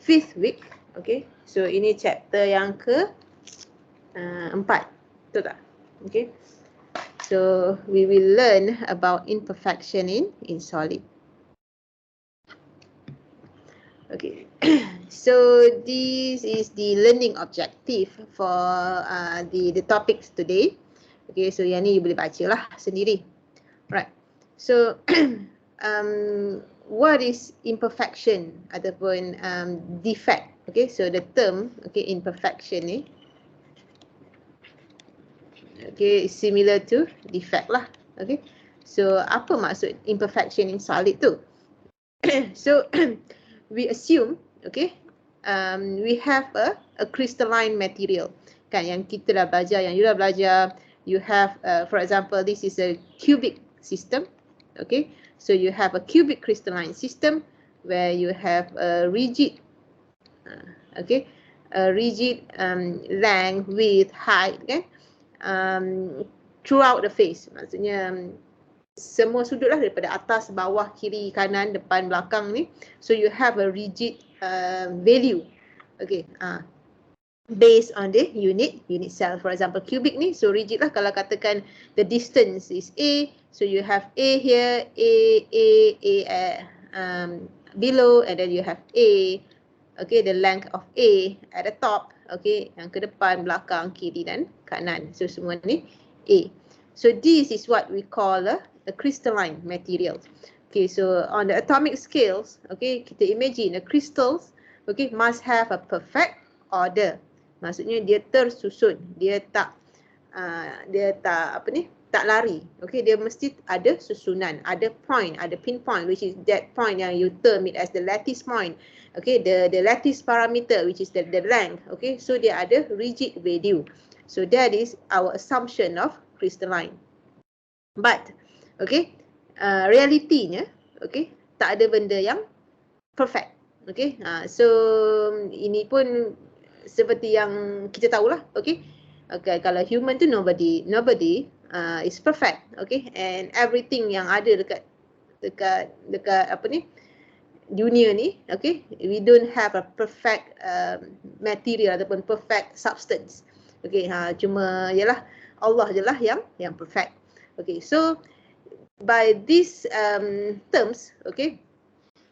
5th week. Okay, so ini chapter yang ke 4, betul tak? Okay, so we will learn about imperfection in solid. Okay, so this is the learning objective for the topics today. Okay, so yang ni you boleh baca lah sendiri. Right, so what is imperfection ataupun defect? Okay, so the term imperfection ni similar to defect lah. Okay, so apa maksud imperfection in solid tu? So we assume we have a crystalline material kan, yang kita dah belajar, yang you dah belajar. You have for example, this is a cubic system. Okay, so you have a cubic crystalline system where you have a rigid length, width, height kan, throughout the face. Maksudnya semua sudut lah, daripada atas, bawah, kiri, kanan, depan, belakang ni. So you have a rigid value, based on the unit cell. For example, cubic ni, so rigid lah. Kalau katakan the distance is A, so you have A here, A below, and then you have A, the length of A at the top, yang ke depan, belakang, kiri dan kanan. So semua ni A. So this is what we call a crystalline material. Okay, so on the atomic scales, kita imagine the crystals, must have a perfect order. Maksudnya dia tersusun, dia tak tak lari. Dia mesti ada susunan, ada point, ada pinpoint, which is that point yang you term it as the lattice point. The lattice parameter, which is the length. So dia ada rigid value. So that is our assumption of crystalline. But realitinya tak ada benda yang perfect. So ini pun seperti yang kita tahulah. Kalau human tu nobody is perfect. And everything yang ada dekat apa ni, dunia ni, we don't have a perfect material ataupun perfect substance. Cuma yalah Allah je lah yang perfect. So by these terms,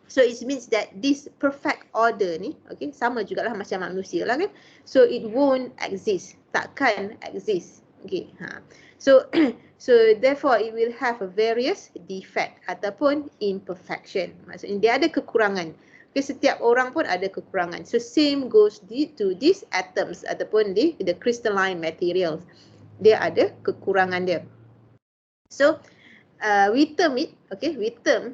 so it means that this perfect order ni, sama jugalah macam manusia lah kan. So it won't exist, takkan exist. So therefore it will have a various defect ataupun imperfection. Maksudnya dia ada kekurangan. Setiap orang pun ada kekurangan. So same goes to these atoms ataupun the crystalline materials. Dia ada kekurangan dia. So we term it, we term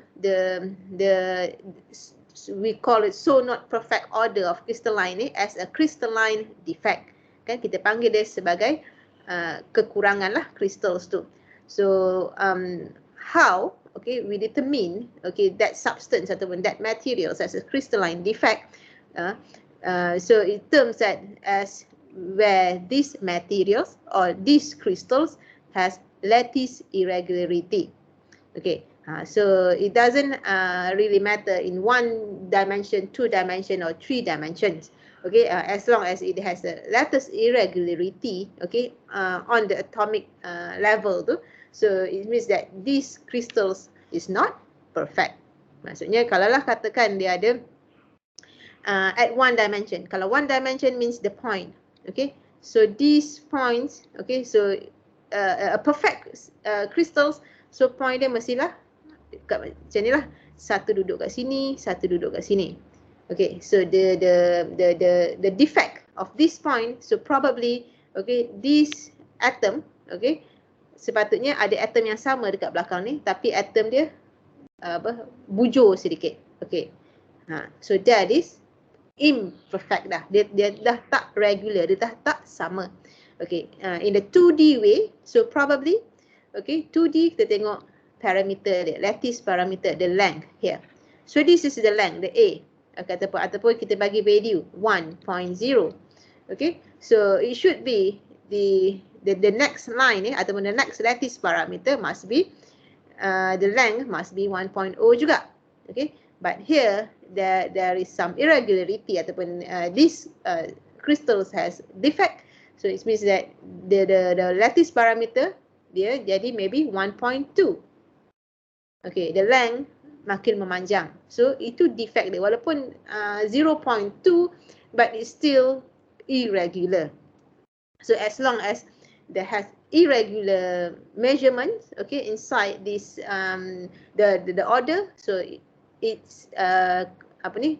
we call it so not perfect order of crystalline ni as a crystalline defect. Kan kita panggil dia sebagai kekurangan lah crystals tu. So how we determine that substance ataupun that materials as a crystalline defect. So it terms that as where these materials or these crystals has lattice irregularity. So it doesn't really matter in 1 dimension, 2 dimension or 3 dimensions. As long as it has a lattice irregularity, on the atomic level tu, so it means that these crystals is not perfect. Maksudnya kalau lah katakan dia ada at 1 dimension. Kalau 1 dimension means the point. So these points, so a perfect crystals, so point dia mestilah kat macam ni lah, satu duduk kat sini, satu duduk kat sini. So the defect of this point, so probably this atom, sepatutnya ada atom yang sama dekat belakang ni, tapi atom dia bujur sedikit. So that is imperfect dah. Dia dah tak regular, dia dah tak sama. In the 2D way, so probably 2D kita tengok parameter dia, lattice parameter, the length here. So this is the length, the A. Ataupun kita bagi value 1.0. So it should be the next line ataupun the next lattice parameter must be the length must be 1.0 juga. But here there is some irregularity ataupun this crystals has defect. So it means that the lattice parameter dia jadi maybe 1.2. Okay, the length makin memanjang. So itu defect dia walaupun 0.2 but it's still irregular. So as long as there has irregular measurements, okay, inside this the order, so it's apa ni,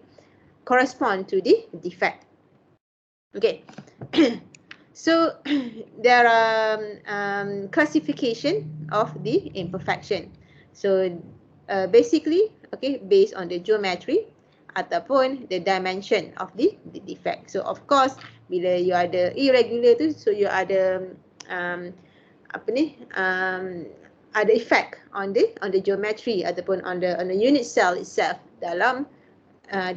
correspond to the defect. Okay. So there are classification of the imperfection. So basically, okay, based on the geometry ataupun the dimension of the defect. So of course, bila you ada irregular tu, so you ada apa ni, ada effect on the geometry ataupun on the unit cell itself dalam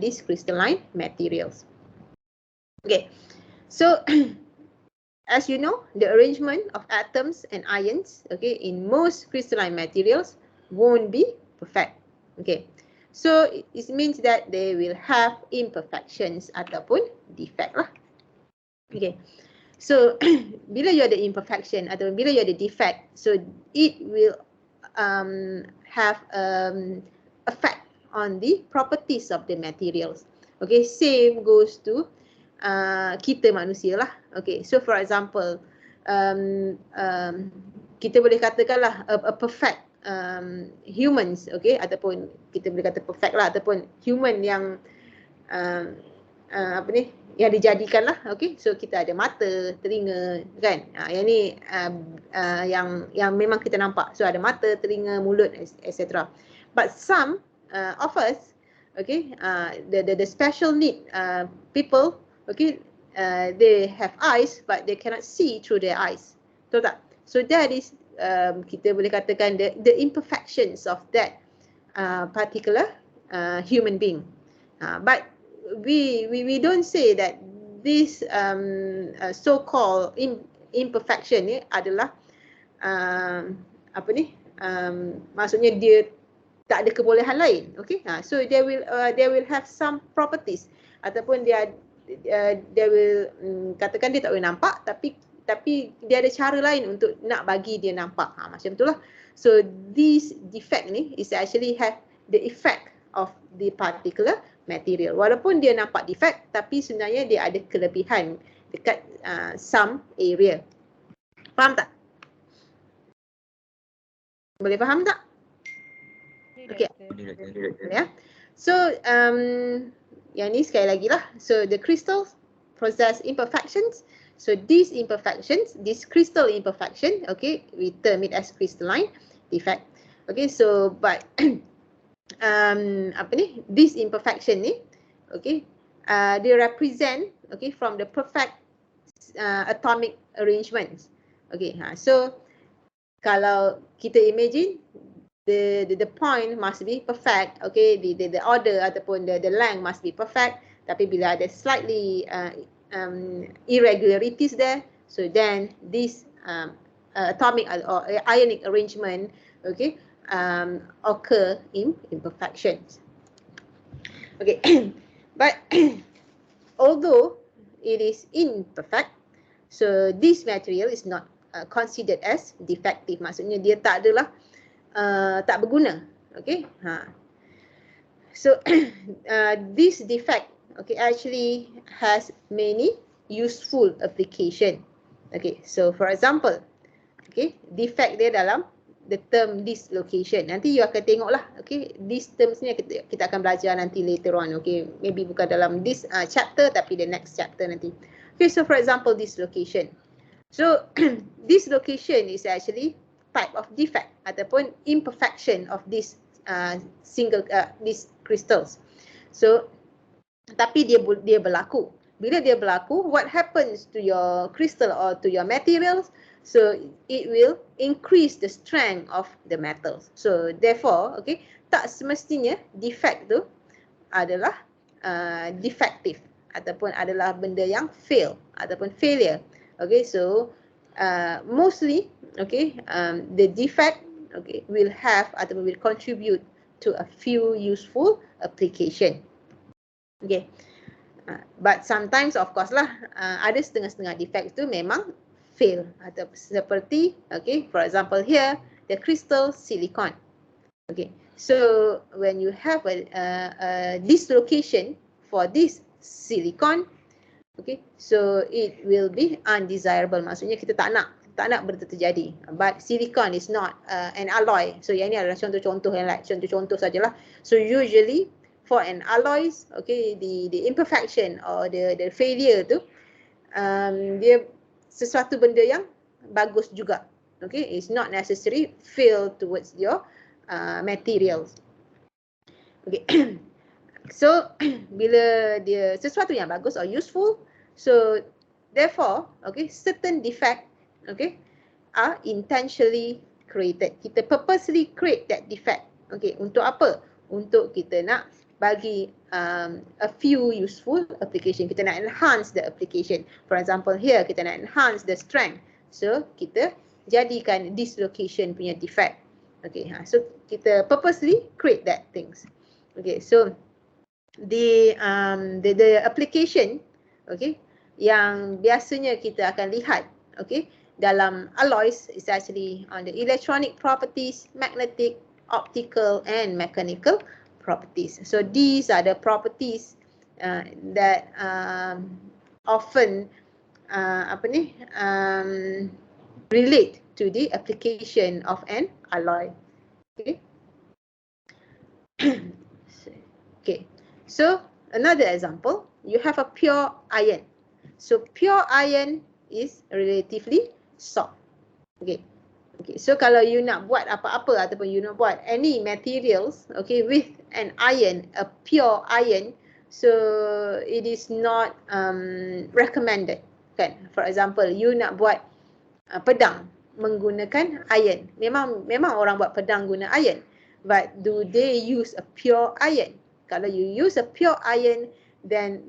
these crystalline materials. Okay, so as you know, the arrangement of atoms and ions, okay, in most crystalline materials won't be perfect. Okay, so it means that they will have imperfections ataupun defect lah. Okay, so bila you ada imperfection atau bila you ada defect, so it will have effect on the properties of the materials. Okay, same goes to kita manusia lah. Okay, so for example, kita boleh katakanlah a perfect humans, okay, ataupun kita boleh kata perfect lah, ataupun human yang apa ni, yang dijadikan lah. Okay, so kita ada mata, telinga, kan, yang ni yang memang kita nampak. So ada mata, telinga, mulut, etc. But some of us, okay, the special need people, okay, they have eyes but they cannot see through their eyes. Betul tak? So that is kita boleh katakan the imperfections of that particular human being. But we don't say that this so-called imperfection ni adalah apa ni, maksudnya dia tak ada kebolehan lain. Okay, so they will have some properties ataupun dia will katakan dia tak boleh nampak, tapi dia ada cara lain untuk nak bagi dia nampak. Macam itulah. So this defect ni is actually have the effect of the particular material. Walaupun dia nampak defect, tapi sebenarnya dia ada kelebihan dekat some area. Faham tak? Boleh faham tak? Okay. Ya. So yang ni sekali lagi lah. So the crystals possess imperfections. So these imperfections, this crystal imperfection, okay, we term it as crystalline defect. Okay, so but apa ni, this imperfection ni, okay, they represent, okay, from the perfect atomic arrangements. Okay, so kalau kita imagine the point must be perfect, okay, the order ataupun the length must be perfect, tapi bila ada slightly irregularities there, so then this atomic or ionic arrangement, okay, occur in imperfections. Okay, but although it is imperfect, so this material is not considered as defective. Maksudnya dia tak adalah tak berguna. Okay, so this defect, okay, actually has many useful application. Okay, so for example, okay, defect dia dalam the term dislocation. Nanti you akan tengok lah, okay, these terms ni kita akan belajar nanti later on, okay, maybe bukan dalam this chapter tapi the next chapter nanti. Okay, so for example, dislocation. So dislocation is actually type of defect ataupun imperfection of this these crystals. So tapi dia berlaku. Bila dia berlaku, what happens to your crystal or to your materials? So it will increase the strength of the metals. So therefore, okay, tak semestinya defect tu adalah defective ataupun adalah benda yang fail ataupun failure. Okay, so mostly, okay, the defect, okay, will have ataupun will contribute to a few useful application. Okay. But sometimes of course lah, ada setengah-setengah defects tu memang fail, atau seperti, okay, for example here, the crystal silicon. Okay, so when you have a dislocation for this silicon, okay, so it will be undesirable. Maksudnya kita tak nak benda tu terjadi. But silicon is not an alloy. So yang ni adalah contoh-contoh yang lain, contoh-contoh sajalah. So usually for an alloys, okay, the imperfection or the failure tu, dia sesuatu benda yang bagus juga. Okay, it's not necessary fail towards your materials. Okay. So bila dia sesuatu yang bagus or useful, so therefore, okay, certain defect, okay, are intentionally created. Kita purposely create that defect. Okay, untuk apa? Untuk kita nak bagi a few useful application. Kita nak enhance the application. For example here, kita nak enhance the strength. So kita jadikan dislocation punya defect. Okay, so kita purposely create that things. Okay, so the application, okay, yang biasanya kita akan lihat, okay, dalam alloys is actually on the electronic properties, magnetic, optical and mechanical properties. So these are the properties that often relate to the application of an alloy. Okay. Okay. So another example, you have a pure iron. So pure iron is relatively soft. Okay. Okay. So kalau you nak buat apa-apa ataupun you nak buat any materials, okay, with an iron, a pure iron, so it is not recommended. Kan? For example, you nak buat pedang menggunakan iron. Memang orang buat pedang guna iron. But do they use a pure iron? Kalau you use a pure iron, then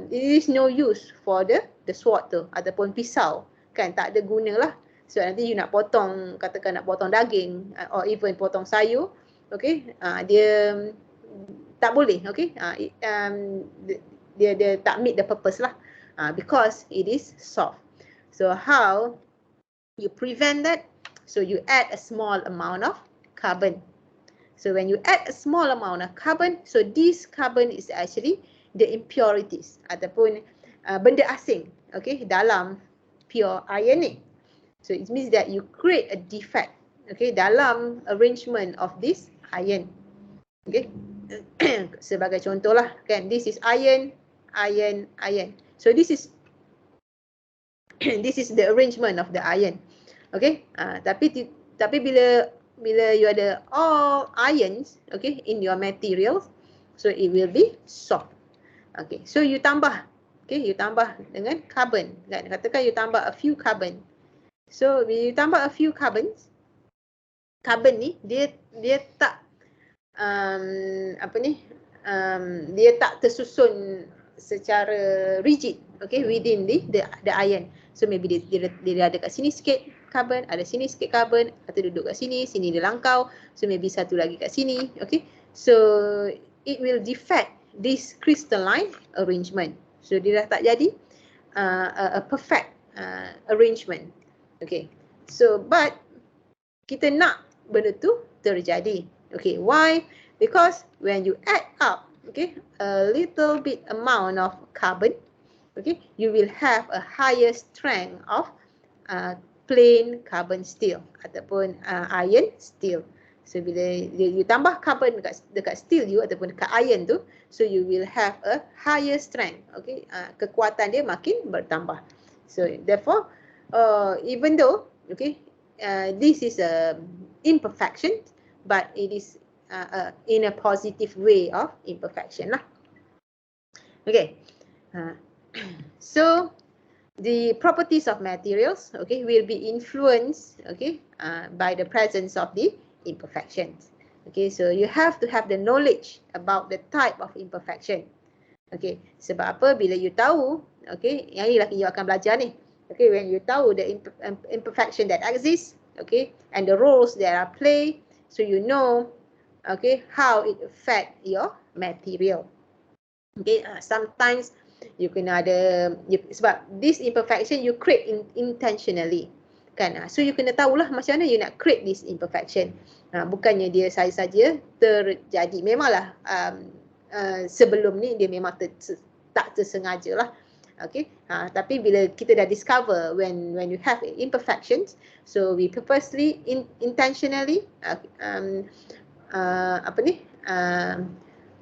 it is no use for the sword tu ataupun pisau. Kan, tak ada guna lah. So nanti you nak potong, katakan nak potong daging or even potong sayur, okay, dia tak boleh, okay, dia tak meet the purpose lah, because it is soft. So how you prevent that? So you add a small amount of carbon. So when you add a small amount of carbon, so this carbon is actually the impurities ataupun benda asing, okay, dalam pure iron ni. So it means that you create a defect, okay, dalam arrangement of this iron. Okay. Sebagai contoh lah, kan, this is iron, iron, iron. So this is this is the arrangement of the iron. Okay. Tapi bila you ada all irons, okay, in your materials, so it will be soft. Okay. So you tambah, okay, you tambah dengan carbon. Kan? Katakan you tambah a few carbon. So bila you tambah a few carbons, carbon ni dia tak dia tak tersusun secara rigid, okay, within the iron. So maybe dia ada kat sini sikit carbon, ada sini sikit carbon, atau duduk kat sini dia langkau, so maybe satu lagi kat sini, okay. So it will defect this crystalline arrangement. So dia dah tak jadi a perfect arrangement. Okay. So but kita nak benda tu terjadi. Okay, why? Because when you add up, okay, a little bit amount of carbon, okay, you will have a higher strength of plain carbon steel ataupun iron steel. So bila you tambah carbon dekat steel you ataupun dekat iron tu, so you will have a higher strength, okay, kekuatan dia makin bertambah. So therefore, even though, okay, this is a imperfection, but it is in a positive way of imperfection lah. Okay. So the properties of materials, okay, will be influenced, okay, by the presence of the imperfections. Okay, so you have to have the knowledge about the type of imperfection. Okay, sebab apa? Bila you tahu, okay, yang ni lah you akan belajar ni. Okay, when you tahu the imperfection that exists, okay, and the roles that are played, so you know okay, how it affect your material. Okay, sometimes you kena ada, sebab this imperfection you create intentionally kan. So you kena tahulah macam mana you nak create this imperfection. Bukannya dia saja-saja terjadi. Memanglah sebelum ni dia memang tak tersengaja lah. Okay, tapi bila kita dah discover when you have imperfections, so we purposely intentionally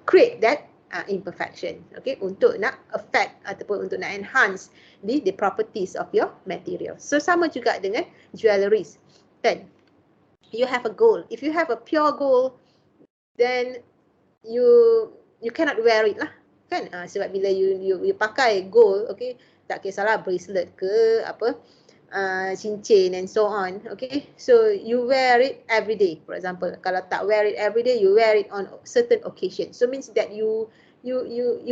create that imperfection, okay, untuk nak affect ataupun untuk nak enhance the properties of your material. So sama juga dengan jewelries, kan? You have a gold. If you have a pure gold, then you cannot wear it lah, kan? Sebab bila you pakai gold, okay, tak kisahlah bracelet ke apa, cincin and so on, okay, so you wear it every day. For example, kalau tak wear it every day, you wear it on certain occasion, so means that you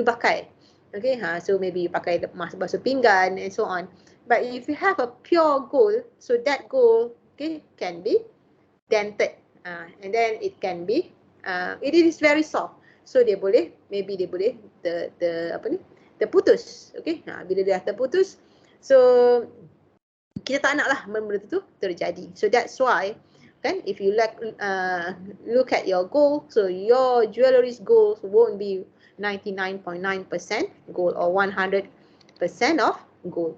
pakai, okay, so maybe you pakai basuh pinggan and so on. But if you have a pure gold, so that gold, okay, can be dented, and then it can be it is very soft, so maybe dia boleh terputus, okay. Bila dia terputus, so kita tak nak lah benda tu terjadi. So that's why, kan, if you look at your gold, so your jewelry's gold won't be 99.9% gold or 100% of gold.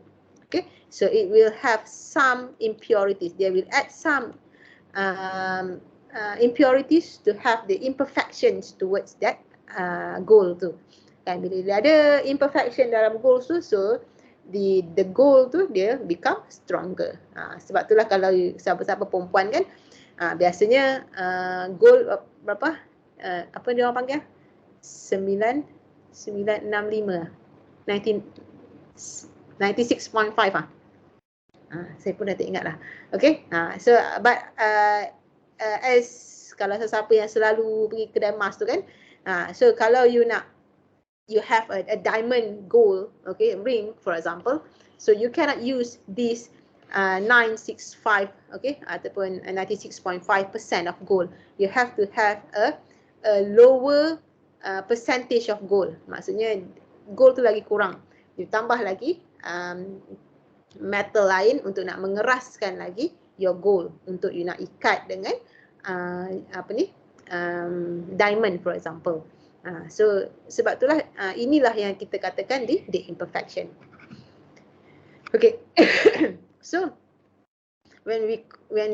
Okay, so it will have some impurities. They will add some impurities to have the imperfections towards that gold tu. Kan, bila ada imperfection dalam gold tu, so the gold tu dia become stronger. Sebab itulah kalau siapa-siapa perempuan kan, biasanya gold berapa, apa dia orang panggil, 96.5 96.5 saya pun dah tak ingat lah. Okay, so but as kalau sesiapa yang selalu pergi kedai emas tu kan, so kalau you have a diamond gold, okay, ring for example, so you cannot use this 965, okay, ataupun 96.5% of gold. You have to have a lower percentage of gold. Maksudnya gold tu lagi kurang, you tambah lagi metal lain untuk nak mengeraskan lagi your gold, untuk you nak ikat dengan diamond for example. So sebab itulah inilah yang kita katakan the imperfection. Okay. So when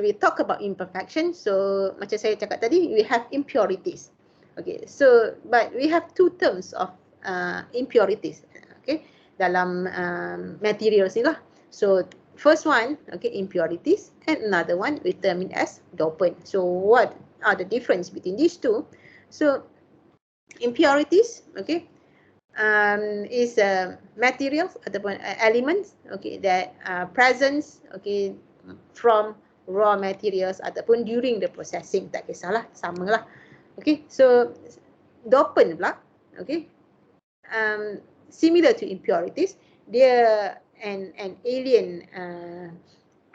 we talk about imperfection, so macam saya cakap tadi, we have impurities. Okay, so but we have two terms of impurities, okay, dalam materials ni lah. So first one, okay, impurities, and another one we term it as dopant. So what are the difference between these two? So impurities, okay, is materials ataupun elements, okay, that presence, okay, from raw materials ataupun during the processing, tak kisahlah, samalah. Okay, so dopant pula, okay, similar to impurities, dia an alien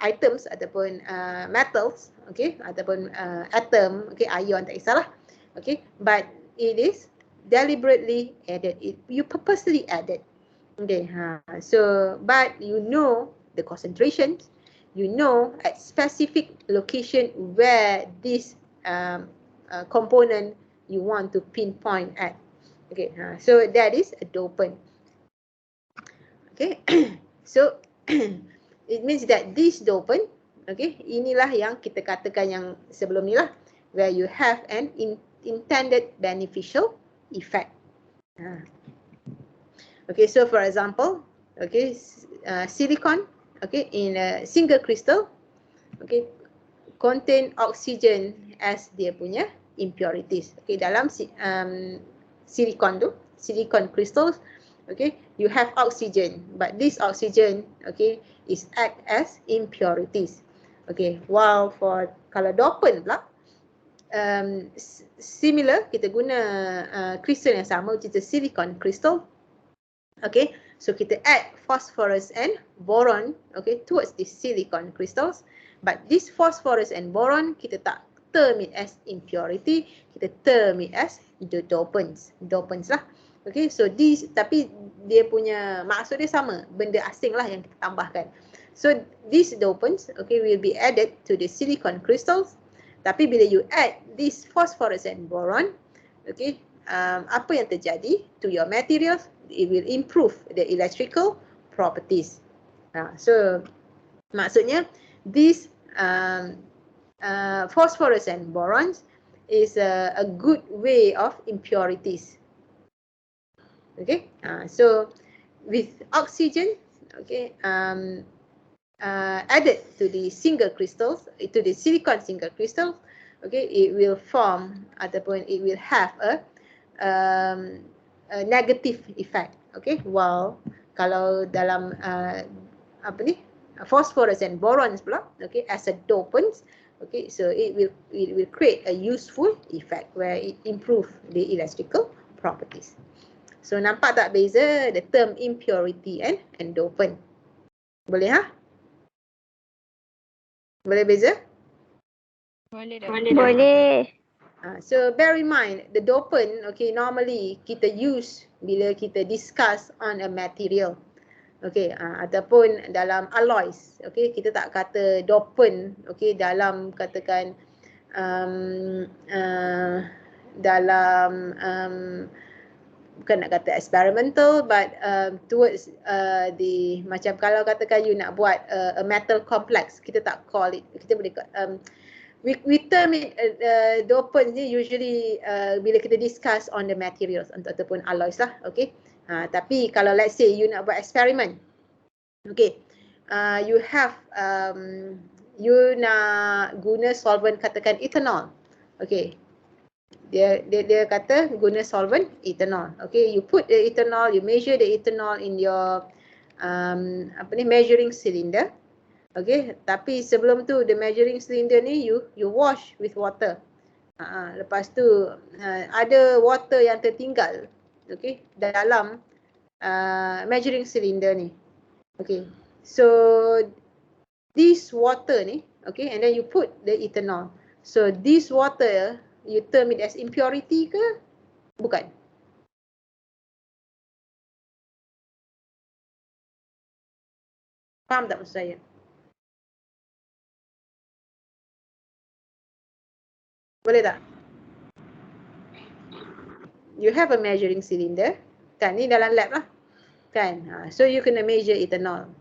items ataupun metals, okay, ataupun atom, okay, ion, tak kisahlah, okay, but it is deliberately added, you purposely added, okay, so but you know the concentrations, you know at specific location where this component you want to pinpoint at, okay, so that is a dopant. Okay, so it means that this dopant, okay, inilah yang kita katakan yang sebelum ni lah, where you have an intended beneficial effect. Okay, so for example, okay, silicon, okay, in a single crystal, okay, contain oxygen as dia punya impurities. Okay, dalam silicon tu, silicon crystals, okay, you have oxygen, but this oxygen, okay, is act as impurities. Okay, while for kalau dopant pula, similar, kita guna crystal yang sama, which is a silicon crystal. Okay, so kita add phosphorus and boron, okay, towards these silicon crystals, but this phosphorus and boron kita tak term it as impurity, kita term it as the dopants lah. Okay, so these, tapi dia punya maksud dia sama, benda asing lah yang kita tambahkan. So these dopants, okay, will be added to the silicon crystals. Tapi bila you add this phosphorus and boron, okay, apa yang terjadi to your materials? It will improve the electrical properties. So maksudnya this phosphorus and borons is a good way of impurities. Okay, so with oxygen, okay, added to the single crystals, to the silicon single crystals, okay, it will form ataupun it will have a negative effect. Okay, while kalau dalam apa ni, phosphorus and borons pula, okay, as a dopants, okay, so it will create a useful effect where it improve the electrical properties. So nampak tak beza the term impurity and dopant? Boleh ha? Boleh beza? Boleh. Boleh. So bear in mind the dopant, okay, normally kita use bila kita discuss on a material, okay, ataupun dalam alloys, okay, kita tak kata dopant, okay, dalam katakan dalam bukan nak kata experimental, but towards the, macam kalau katakan you nak buat a metal complex, kita tak call it, kita boleh we term it dopants ni usually bila kita discuss on the materials ataupun alloys lah, okay. Tapi kalau let's say you nak buat eksperimen, okay, you have you nak guna solvent katakan ethanol, okay. Dia kata guna solvent ethanol, okay. You put the ethanol, you measure the ethanol in your apa ni, measuring cylinder, okay. Tapi sebelum tu the measuring cylinder ni you wash with water. Lepas tu ada water yang tertinggal, okay, dalam measuring cylinder ni, okay. So this water ni, okay, and then you put the ethanol. So this water you term it as impurity ke? Bukan. Faham tak maksud saya? Boleh tak? You have a measuring cylinder, kan? Ni dalam lab lah, kan? So you kena measure ethanol,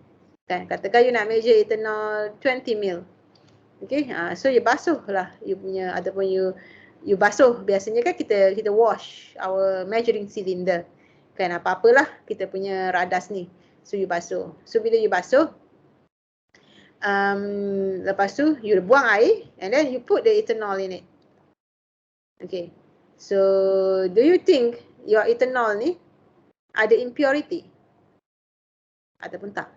kan? Katakan you nak measure ethanol 20 ml, okay? So you basuh lah you punya, ataupun you basuh, biasanya kan kita wash our measuring cylinder, kan? Apa-apalah kita punya radas ni, so you basuh. So bila you basuh, lepas tu you buang air and then you put the ethanol in it. Okay, so do you think your ethanol ni ada impurity ataupun tak?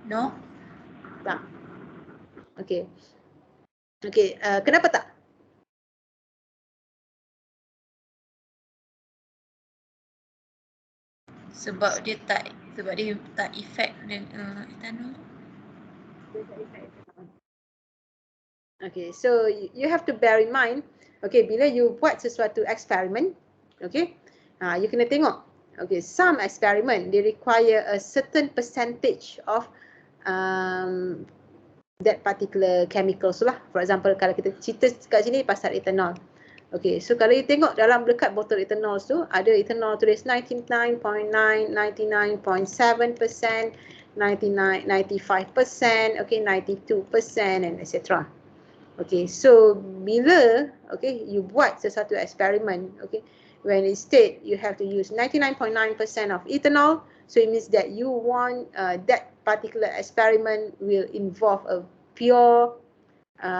No. Tak. Okay. Okay, kenapa tak? Sebab dia tak effect dengan ethanol. Okay, so you have to bear in mind, okay, bila you buat sesuatu eksperimen, okay, you kena tengok, okay, some experiment they require a certain percentage of that particular chemicals lah. For example, kalau kita cerita kat sini pasal ethanol, okay, so kalau you tengok dalam dekat botol ethanol tu, ada ethanol tulis 99.9, 99.7%, 95%, okay, 92%, and etc. Okay, so bila, okay, you buat sesuatu eksperimen, okay, when it state you have to use 99.9% of ethanol, so it means that you want that particular experiment will involve a pure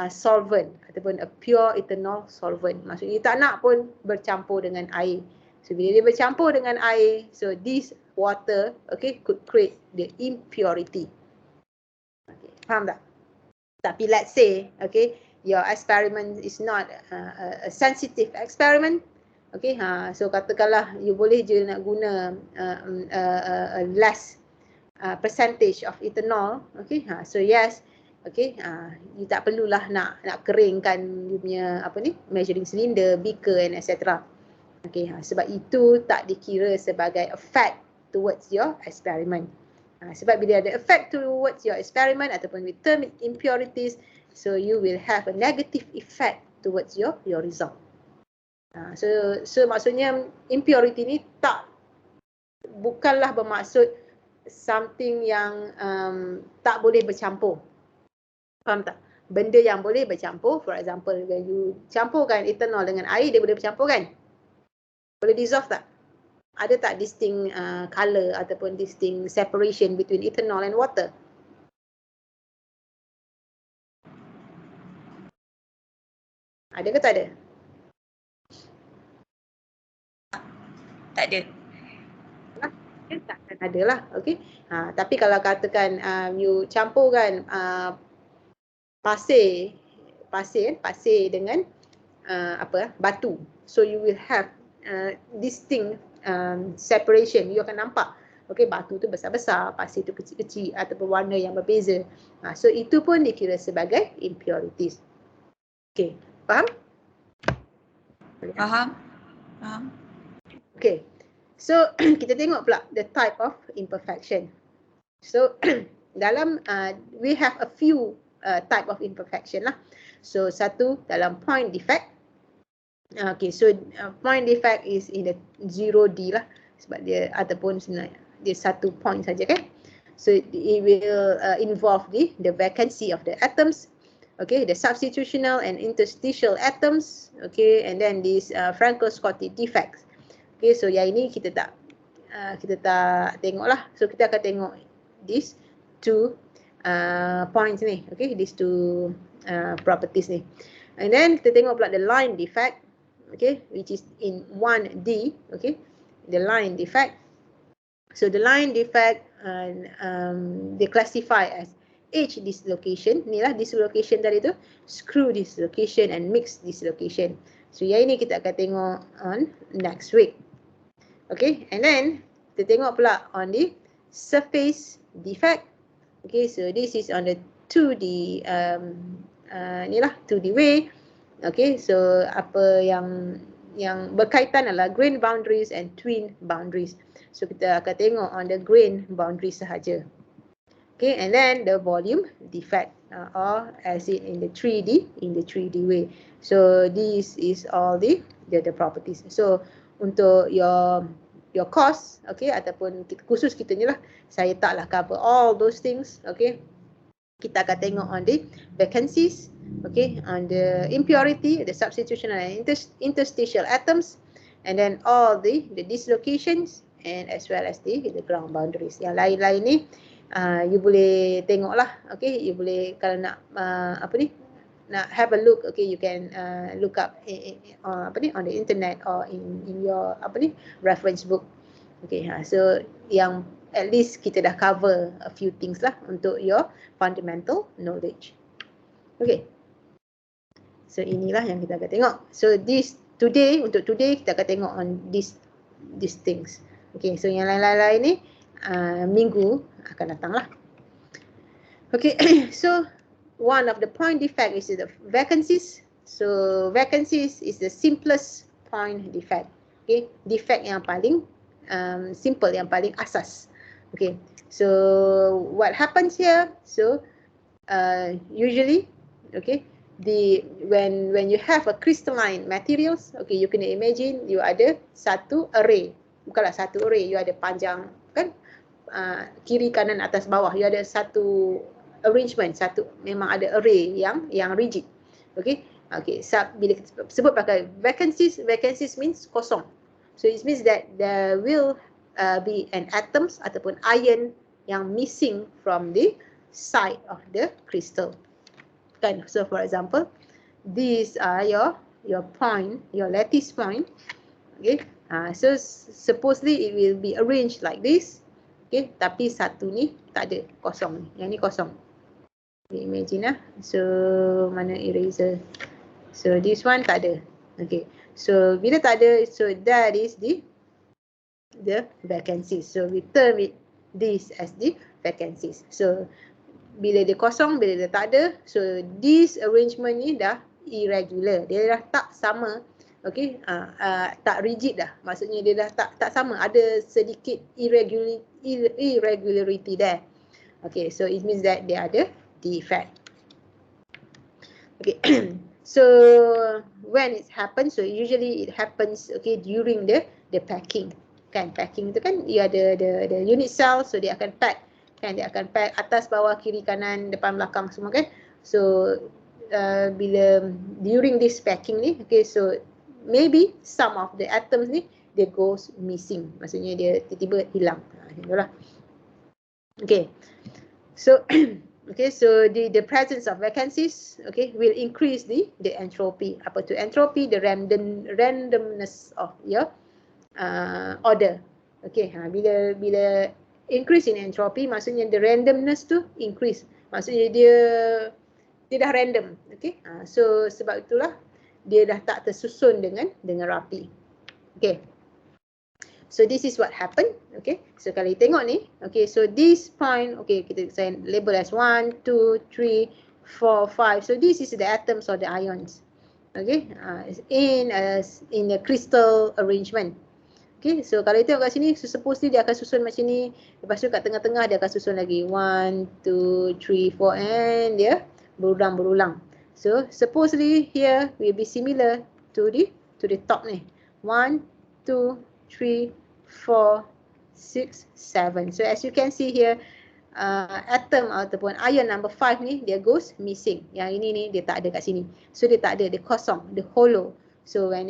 solvent ataupun a pure ethanol solvent. Maksudnya tak nak pun bercampur dengan air. So bila dia bercampur dengan air, so this water, okay, could create the impurity. Okay, faham tak? Tapi let's say, okay, your experiment is not a sensitive experiment, okay, so katakanlah you boleh je nak guna less percentage of ethanol. Okay, so yes, okay, you tak perlulah nak keringkan you punya apa ni, measuring cylinder, beaker and etc. Okay, sebab itu tak dikira sebagai effect towards your experiment. Sebab bila ada effect towards your experiment ataupun we term it impurities, so you will have a negative effect towards your result. So maksudnya impurity ni bukanlah bermaksud something yang tak boleh bercampur. Faham tak? Benda yang boleh bercampur, for example, when you campurkan ethanol dengan air, dia boleh bercampur kan? Boleh dissolve tak? Ada tak distinct color ataupun distinct separation between ethanol and water? Ada ke tak ada? Tak ada. Tak akan ada lah. Okay. Tapi kalau katakan you campurkan pasir dengan batu, so you will have distinct separation. You akan nampak, okay, batu tu besar-besar, pasir tu kecil-kecil ataupun warna yang berbeza. So itu pun dikira sebagai impurities. Okay, faham? Faham? Okay, so kita tengok pula the type of imperfection. So dalam we have a few type of imperfection lah. So satu dalam point defect. Okay, so point defect is in the 0D lah, sebab dia ataupun sebenarnya dia satu point saja kan. So it will involve the vacancy of the atoms, okay, the substitutional and interstitial atoms, okay, and then these Franco-Scotty defects. Okay, so yang ini kita tak tengok lah. So kita akan tengok these two points ni, okay, these two properties ni. And then kita tengok pula the line defect, okay, which is in 1D, okay, the line defect. So the line defect they classify as edge dislocation, ni lah dislocation tadi tu, screw dislocation and mix dislocation. So yang ini kita akan tengok on next week. Okay, and then kita tengok pula on the surface defect. Okay, so this is on the 2D ni lah 2D way. Okay, so apa yang berkaitan adalah grain boundaries and twin boundaries. So kita akan tengok on the grain boundaries sahaja. Okay, and then the volume defect or as in the 3D way. So this is all the properties. So untuk your course, okay, ataupun khusus kita ni lah, saya taklah cover all those things, okay. Kita akan tengok on the vacancies, okay, on the impurity, the substitutional and interstitial atoms, and then all the dislocations and as well as the ground boundaries. Yang lain-lain ni you boleh tengok lah, okay, you boleh kalau nak nak have a look, okay, you can look up on the internet or in your reference book. Okay, so yang at least kita dah cover a few things lah untuk your fundamental knowledge. Okay, so inilah yang kita akan tengok. So untuk today kita akan tengok on these things. Okay, so yang lain-lain ni minggu akan datang lah. Okay, so one of the point defect is the vacancies. So vacancies is the simplest point defect. Okay, defect yang paling simple, yang paling asas. Okay, so what happens here? So usually, okay, when you have a crystalline materials, okay, you can imagine you ada satu array, bukanlah satu array, you ada panjang kan, kiri kanan atas bawah, you ada satu arrangement, satu memang ada array yang rigid. Okay, bila kita sebut pakai vacancies means kosong. So it means that there will be an atoms ataupun ion yang missing from the side of the crystal. Kan? So for example, these are your point, your lattice point. Okay, so supposedly it will be arranged like this. Okay, tapi satu ni tak ada, kosong ni. Yang ni kosong. Imagine lah. So mana eraser? So this one tak ada. Okay. So bila tak ada, so that is the vacancy. So we term it this as the vacancies. So bila dia kosong, bila dia tak ada, so this arrangement ni dah irregular, dia dah tak sama. Okay, tak rigid dah, maksudnya dia dah tak sama, ada sedikit irregularity there. Okay, so it means that dia ada defect. Okay, so when it happens, so usually it happens, okay, during the packing. Kan, packing tu kan you ada the unit cell, so dia akan pack, kan, dia akan pack atas, bawah, kiri, kanan, depan, belakang semua kan. So bila during this packing ni, okay, so maybe some of the atoms ni dia goes missing, maksudnya dia tiba-tiba hilang. Itulah. Okay, so okay, so the presence of vacancies, okay, will increase the entropy. Apa tu entropy? The randomness of your order. Okay, bila increase in entropy, maksudnya the randomness tu increase, maksudnya dia dah random. Okay, so sebab itulah dia dah tak tersusun dengan rapi. Okay, so this is what happened. Okay, so kalau you tengok ni, okay, so this point, okay, kita label as 1, 2, 3, 4, 5. So this is the atoms or the ions. Okay, in a crystal arrangement. Okay, so kalau you tengok kat sini, so supposedly dia akan susun macam ni. Lepas tu kat tengah-tengah dia akan susun lagi 1, 2, 3, 4 and dia berulang-berulang. So supposedly here will be similar to the top ni. 1, 2, 3, 4, 6, 7. So as you can see here, atom ataupun ion number 5 ni dia goes missing. Yang ini ni dia tak ada kat sini. So dia tak ada, dia kosong, dia hollow. So when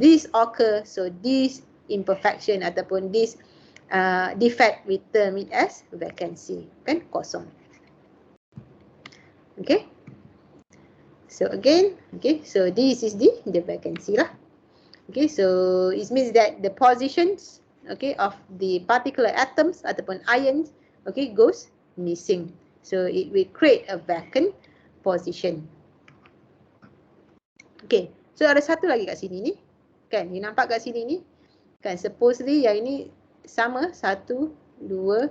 this occur, so this imperfection ataupun this defect, we term it as vacancy, kan, kosong. Okay, so again, okay, so this is the vacancy lah. Okay, so it means that the positions, okay, of the particular atoms ataupun ions, okay, goes missing. So it will create a vacant position. Okay, so ada satu lagi kat sini ni, kan, you nampak kat sini ni, kan, supposedly yang ini sama, 1, 2, 3,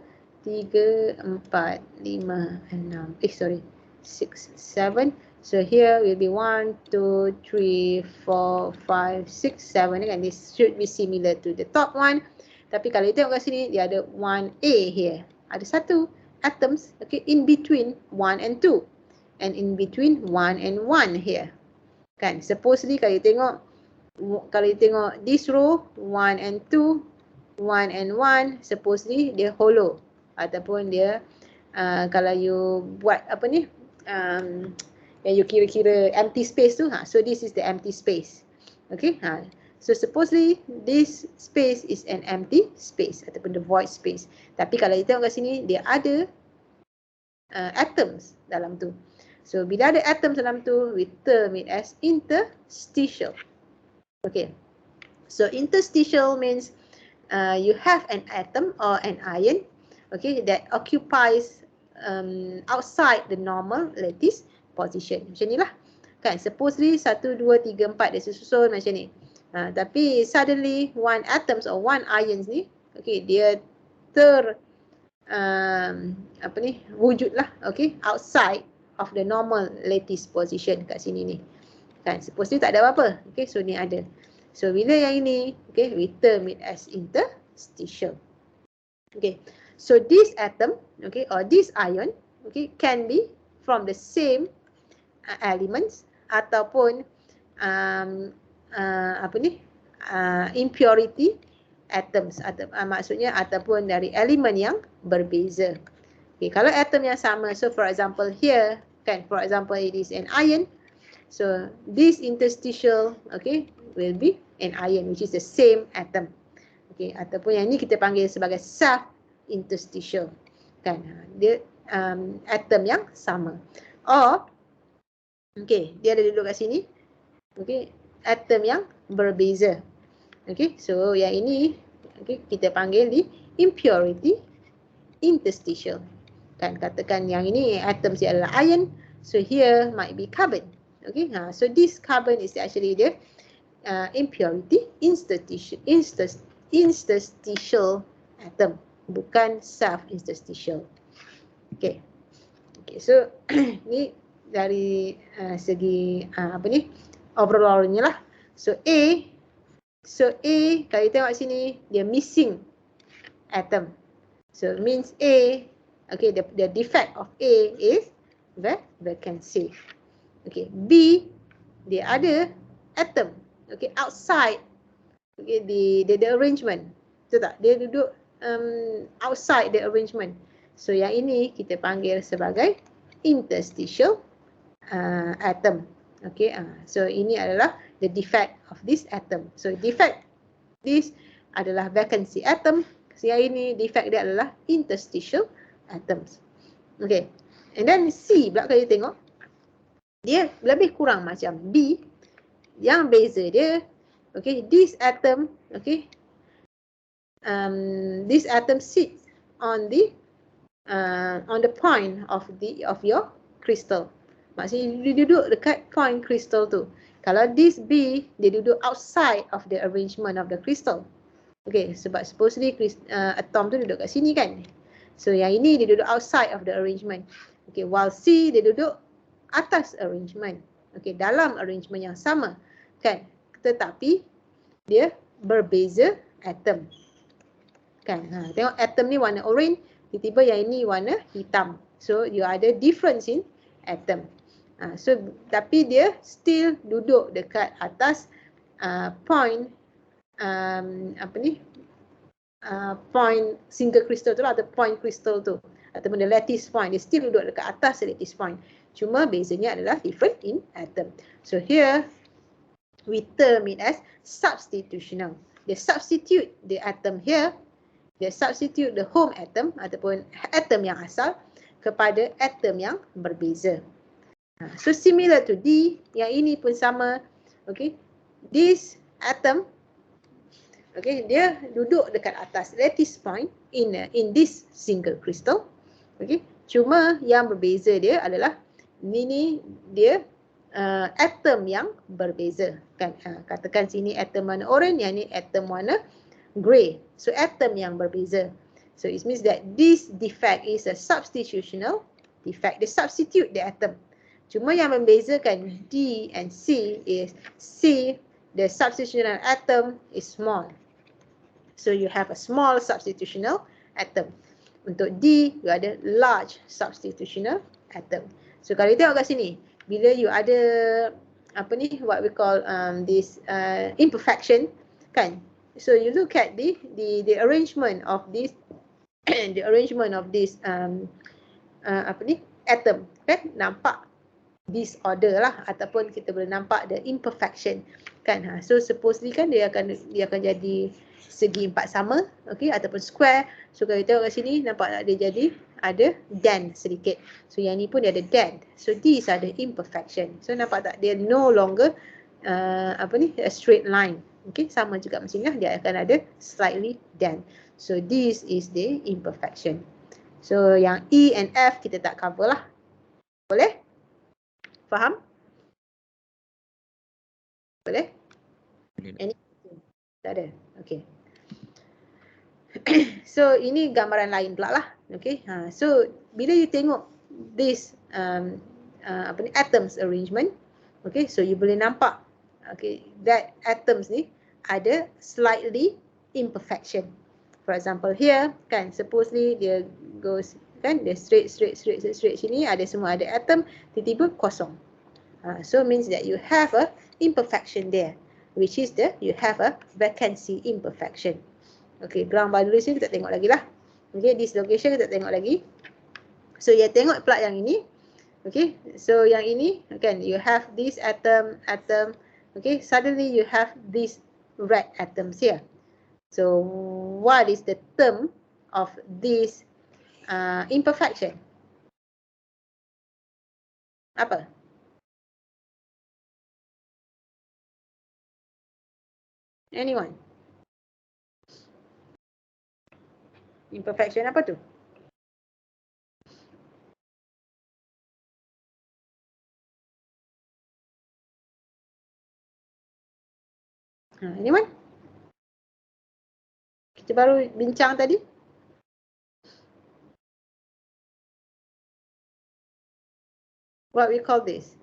4, 5, 6, 7. So here will be 1, 2, 3, 4, 5, 6, 7, kan, this should be similar to the top one. Tapi kalau you tengok kat sini, dia ada 1A here, ada satu atoms, okay, in between 1 and 2 and in between 1 and 1 here. Kan, supposedly kalau you tengok this row 1 and 2, 1 and 1, supposedly dia hollow ataupun dia kalau you buat apa ni, yang you kira-kira empty space tu, so this is the empty space. Okay, so supposedly this space is an empty space ataupun the void space. Tapi kalau you tengok kat sini, dia ada atoms dalam tu. So bila ada atoms dalam tu, we term it as interstitial. Okay, so interstitial means you have an atom or an ion, okay, that occupies outside the normal lattice position. Macam ni lah, kan, supposedly 1, 2, 3, 4 dia susun macam ni. Tapi suddenly one atoms or one ions ni, okay, dia wujud lah, okay, outside of the normal lattice position kat sini ni, kan, supposedly tak ada apa-apa, okay, so ni ada. So bila yang ini, okay, we term it as interstitial. Okay, so this atom, okay, or this ion, okay, can be from the same elements ataupun impurity atoms, atau maksudnya ataupun dari elemen yang berbeza. Okay, kalau atom yang sama, so for example here, kan, for example it is an ion, so this interstitial, okay, will be an ion which is the same atom. Okay, ataupun yang ni kita panggil sebagai self interstitial, kan, dia atom yang sama. Or okay, dia ada duduk kat sini, okay, atom yang berbeza. Okay, so yang ini, okay, kita panggil di impurity interstitial. Kan, katakan yang ini atom dia adalah iron, so here might be carbon. Okay, so this carbon is actually the interstitial atom, bukan self-interstitial. Okay. Okay, so ni dari segi apa ni, overallnya lah. So A kalau you tengok sini, dia missing atom. So it means A, okay, the defect of A is vacancy. Okay, B, dia ada atom, okay, outside, okay, the arrangement. Betul tak? Dia duduk outside the arrangement. So yang ini kita panggil sebagai interstitial atom. Okay, so ini adalah the defect of this atom. So defect this adalah vacancy atom. So yang ini defect dia adalah interstitial atoms. Okay, and then C pula kalau you tengok, dia lebih kurang macam B. Yang beza dia, okay, this atom, okay, this atom sits on the point of your crystal. Maksudnya dia duduk dekat point crystal tu. Kalau this B, dia duduk outside of the arrangement of the crystal. Okay, sebab supposedly atom tu duduk kat sini kan. So yang ini dia duduk outside of the arrangement. Okay, while C dia duduk atas arrangement. Okay, dalam arrangement yang sama kan. Tetapi dia berbeza atom. Kan, tengok atom ni warna orange, tiba-tiba yang ini warna hitam. So you ada difference in atom. So tapi dia still duduk dekat atas point apa ni, point single crystal tu lah, atau point crystal tu, ataupun the lattice point, dia still duduk dekat atas lattice point. Cuma bezanya adalah different in atom. So here we term it as substitutional. They substitute the atom here, they substitute the home atom ataupun atom yang asal kepada atom yang berbeza. So similar to D, yang ini pun sama. Okay, this atom, okay, dia duduk dekat atas lattice point in this single crystal. Okay, cuma yang berbeza dia adalah ini dia atom yang berbeza kan. Katakan sini atom warna orange, yang ni atom warna grey. So atom yang berbeza. So it means that this defect is a substitutional defect. They substitute the atom. Cuma yang membezakan D and C is C, the substitutional atom is small. So you have a small substitutional atom. Untuk D, you ada large substitutional atom. So kalau you tengok kat sini, bila you ada apa ni, what we call this imperfection kan. So you look at the arrangement of this the arrangement of this apa ni, atom kan, nampak disorder lah, ataupun kita boleh nampak the imperfection kan. So supposedly kan dia akan jadi segi empat sama, okay, ataupun square. So kalau kita tengok kat sini, nampak tak dia jadi ada dent sedikit. So yang ni pun dia ada dent. So these are the imperfection. So nampak tak dia no longer apa ni, a straight line. Okay, sama juga macam ni lah, dia akan ada slightly dent. So this is the imperfection. So yang E and F kita tak cover lah. Boleh? Faham? Boleh? Any? Tak ada. Okay. So ini gambaran lain pula lah. Okay. So bila you tengok this apa ni, atoms arrangement, okay, so you boleh nampak, okay, that atoms ni ada slightly imperfection. For example here kan, supposedly dia goes kan, dia straight sini, ada semua ada atom, tiba-tiba kosong. So means that you have a imperfection there, which is you have a vacancy imperfection. Okay, ground boundary sini kita tengok lagi lah. Okay, dislocation kita tengok lagi. So ya, tengok pula yang ini. Okay, so yang ini kan, you have this atom, okay, suddenly you have these red atoms here. So what is the term of this imperfection? Apa? Anyone? Imperfection apa tu? Anyone? Kita baru bincang tadi. What we call this?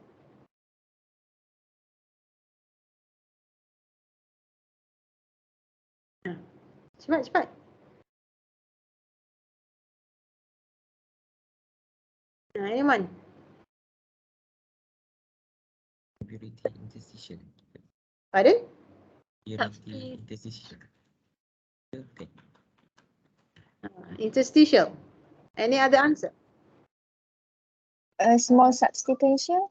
Cepat. Anyone? Purity interstitial. Pardon? Purity interstitial. Okay. Interstitial. Any other answer? A small substitution.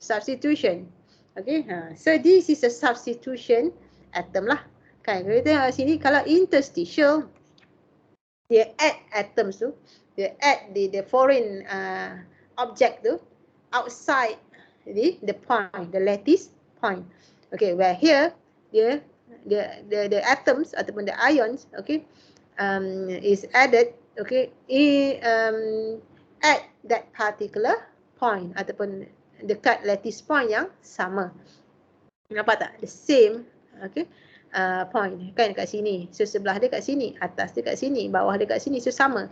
Substitution. Okay. So this is a substitution atom lah. Kan, kalau kita tengok kat sini, kalau interstitial, dia add atoms tu, dia add the foreign object tu outside the point, the lattice point. Okay, where here the atoms ataupun the ions, okay, is added, okay, at that particular point ataupun dekat lattice point yang sama. Nampak tak? The same, okay, point kan kat sini. So sebelah dia kat sini, atas dia kat sini, bawah dia kat sini. So sama.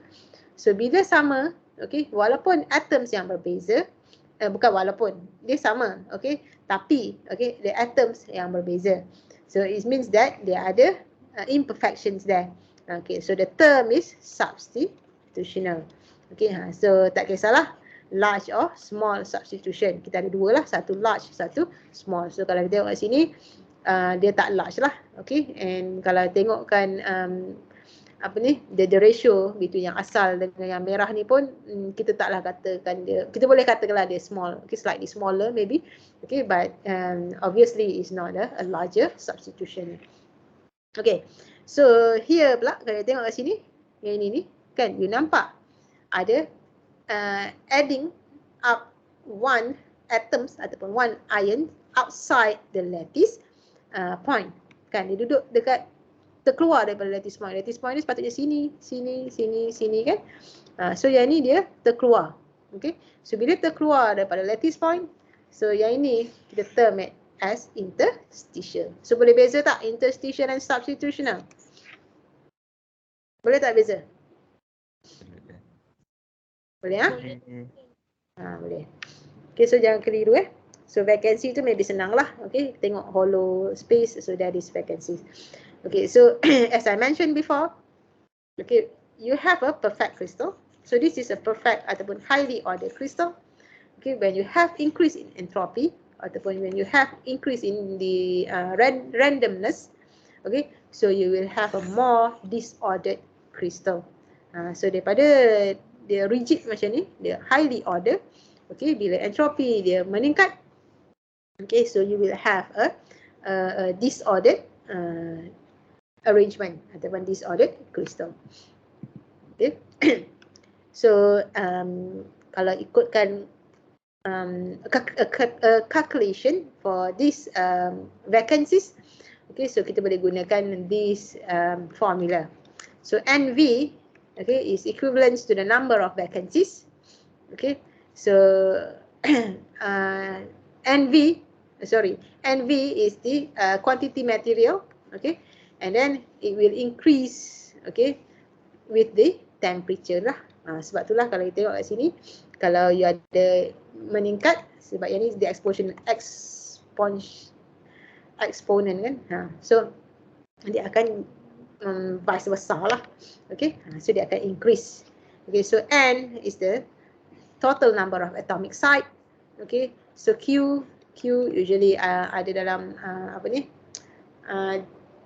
So bila sama, okay, walaupun atoms yang berbeza, bukan walaupun, dia sama, okay, tapi, okay, the atoms yang berbeza. So it means that there ada imperfections there. Okay, so the term is substitutional. Okay, so tak kisahlah large or small substitution. Kita ada dua lah, satu large, satu small. So kalau kita tengok kat sini, dia tak large lah. Okay, and kalau tengokkan apa ni, the ratio between yang asal dengan yang merah ni pun kita taklah katakan dia, kita boleh katakanlah dia small, okay, slightly smaller maybe, okay, but obviously it's not a larger substitution. Okay, so here pula kalau tengok kat sini, yang ini ni kan, you nampak ada adding up one atoms ataupun one ion outside the lattice point. Kan, dia duduk dekat, terkeluar daripada lattice point. Lattice point ni sepatutnya sini, sini kan. So yang ni dia terkeluar. Okay, so bila terkeluar daripada lattice point, so yang ini kita term it as interstitial. So boleh beza tak interstitial dan substitutional? Boleh tak beza? Boleh ah? Boleh. Okay, so jangan keliru So vacancy tu maybe senang lah. Okay, tengok hollow space, so that is vacancies. Okay, so as I mentioned before, okay, you have a perfect crystal. So this is a perfect ataupun highly ordered crystal. Okay, when you have increase in entropy ataupun when you have increase in the randomness, okay, so you will have a more disordered crystal. So daripada dia rigid macam ni, dia highly ordered. Okay, bila entropy dia meningkat, okay, so you will have a disordered arrangement ataupun disordered crystal. Okay. So kalau ikutkan calculation for these vacancies, okay, so kita boleh gunakan this formula. So NV, okay, is equivalent to the number of vacancies. Okay, so NV is the quantity material, okay, and then it will increase, okay, with the temperature lah. Sebab itulah kalau kita tengok kat sini, kalau you ada meningkat, sebab yang ni the exponent kan, so dia akan vice versa lah, okay, so dia akan increase. Okay, so N is the total number of atomic site, okay, so Q usually ada dalam apa ni,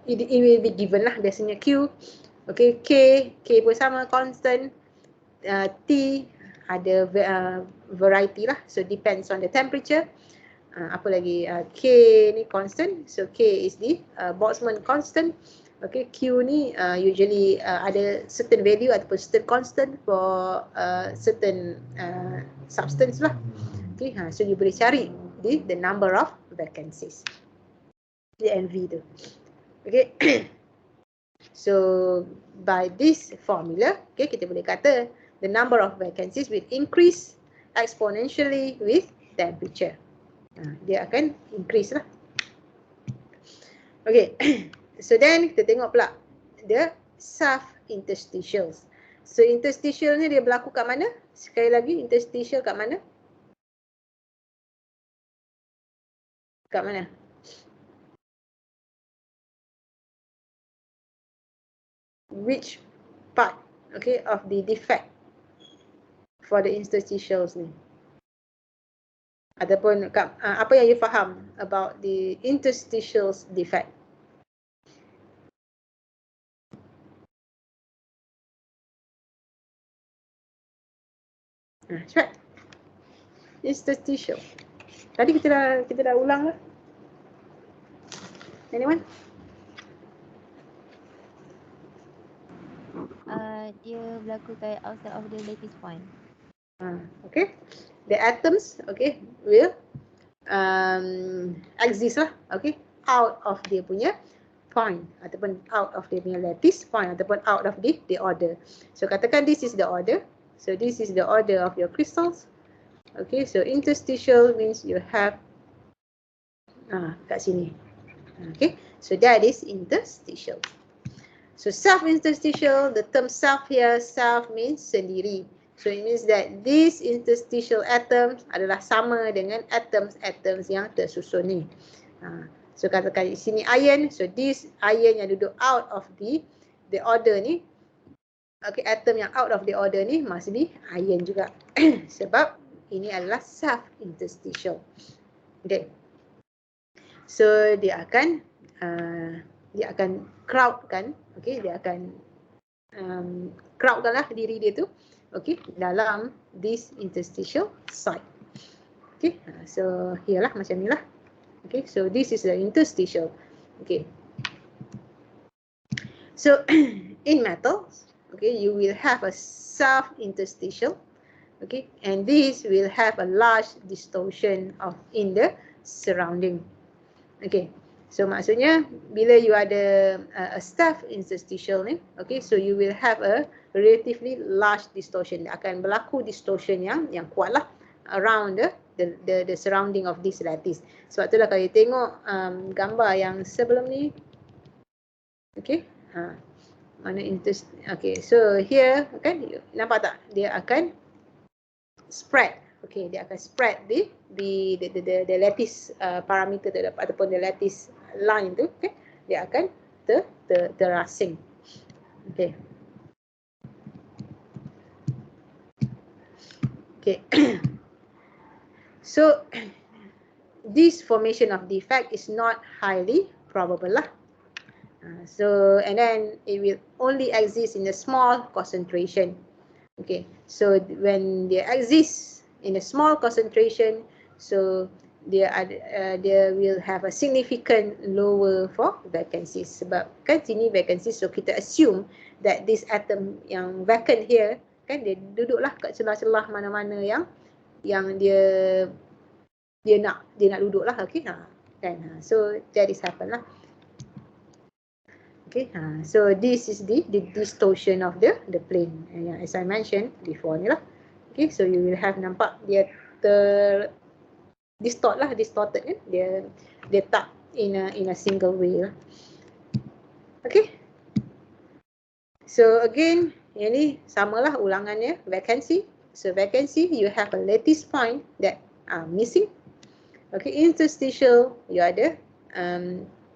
it will be given lah biasanya Q. Okay, K pun sama constant. T ada variety lah, so depends on the temperature. Apa lagi, K ni constant, so K is the Boltzmann constant. Okay, Q ni usually ada certain value ataupun certain constant for certain substance lah. Okay, so you boleh cari the number of vacancies, the NV tu. Okay. So by this formula, okay, kita boleh kata the number of vacancies will increase exponentially with temperature. Dia akan increase lah. Okay. So then kita tengok pula the soft interstitials. So interstitial ni dia berlaku kat mana? Sekali lagi, interstitial kat mana? Kat mana? Which part, okay, of the defect for the interstitials ni? Ataupun apa yang you faham about the interstitials defect? Cepat. Interstitial. Tadi kita dah ulang lah. Anyone? Dia berlaku kat outside of the lattice point. Okay. The atoms, okay, will exist lah, okay, out of dia punya point ataupun out of dia punya lattice point ataupun out of the order. So katakan this is the order. So this is the order of your crystals. Okay, so interstitial means you have kat sini. Okay, so that is interstitial. So self interstitial, the term self here, self means sendiri. So it means that these interstitial atoms adalah sama dengan atoms yang tersusun ni. So katakan di sini iron, so this iron yang duduk out of the order ni, okay, atom yang out of the order ni must be iron juga. Sebab ini adalah self interstitial. Okay. So dia akan crowdkan, okay, dia akan crowdkanlah diri dia tu, okay, dalam this interstitial site. Okay, so here lah macam ni lah. Okay, so this is the interstitial. Okay. So in metals, okay, you will have a self interstitial, okay, and this will have a large distortion in the surrounding. Okay, so maksudnya bila you ada a self interstitial ni, okay, so you will have a relatively large distortion. Akan berlaku distortion yang kuat lah around the surrounding of this lattice. Sebab itulah kalau you tengok gambar yang sebelum ni, okay, mana okay, so here kan, nampak tak dia akan spread, okay, dia akan spread the lattice parameter ataupun the lattice line tu, okay, dia akan terasing. Okay. Okay. So this formation of defect is not highly probable lah. So and then it will only exist in a small concentration. Okay, so when they exist in a small concentration, so they will have a significant lower for vacancies. Sebab kan sini vacancies, so kita assume that this atom yang vacant here kan dia duduklah kat celah-celah mana-mana yang dia nak duduklah, okay, kan, so that is happen lah. Okay, so this is the distortion of the plane, as I mentioned before ni lah. Okay, so you will have, nampak dia distorted kan, dia tak in a single way lah. Okay, so again yang ni samalah ulangannya, vacancy. So vacancy, you have a lattice point that are missing. Okay, interstitial, you ada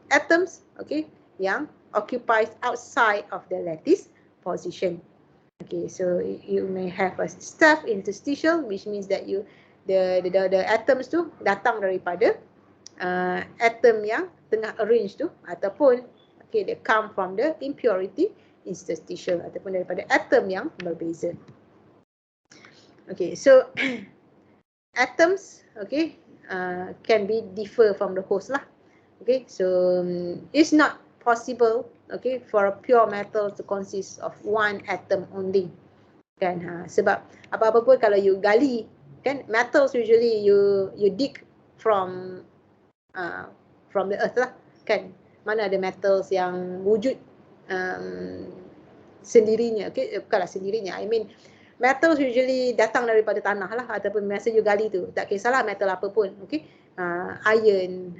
atoms, okay, yang occupies outside of the lattice position. Okay, so you may have a self interstitial, which means that the atoms tu datang daripada atom yang tengah arrange tu, ataupun okay, they come from the impurity interstitial, ataupun daripada atom yang berbeza. Okay, so atoms, okay, can be differ from the host lah. Okay, so it's not possible, okay, for a pure metal to consist of one atom only, kan? Sebab apa-apa pun kalau you gali, kan, metals usually you dig from the earth lah, kan? Mana ada metals yang wujud sendirinya, okay, bukanlah sendirinya, I mean metals usually datang daripada tanah lah, ataupun masa you gali tu, tak kisahlah metal apa pun, okay, iron,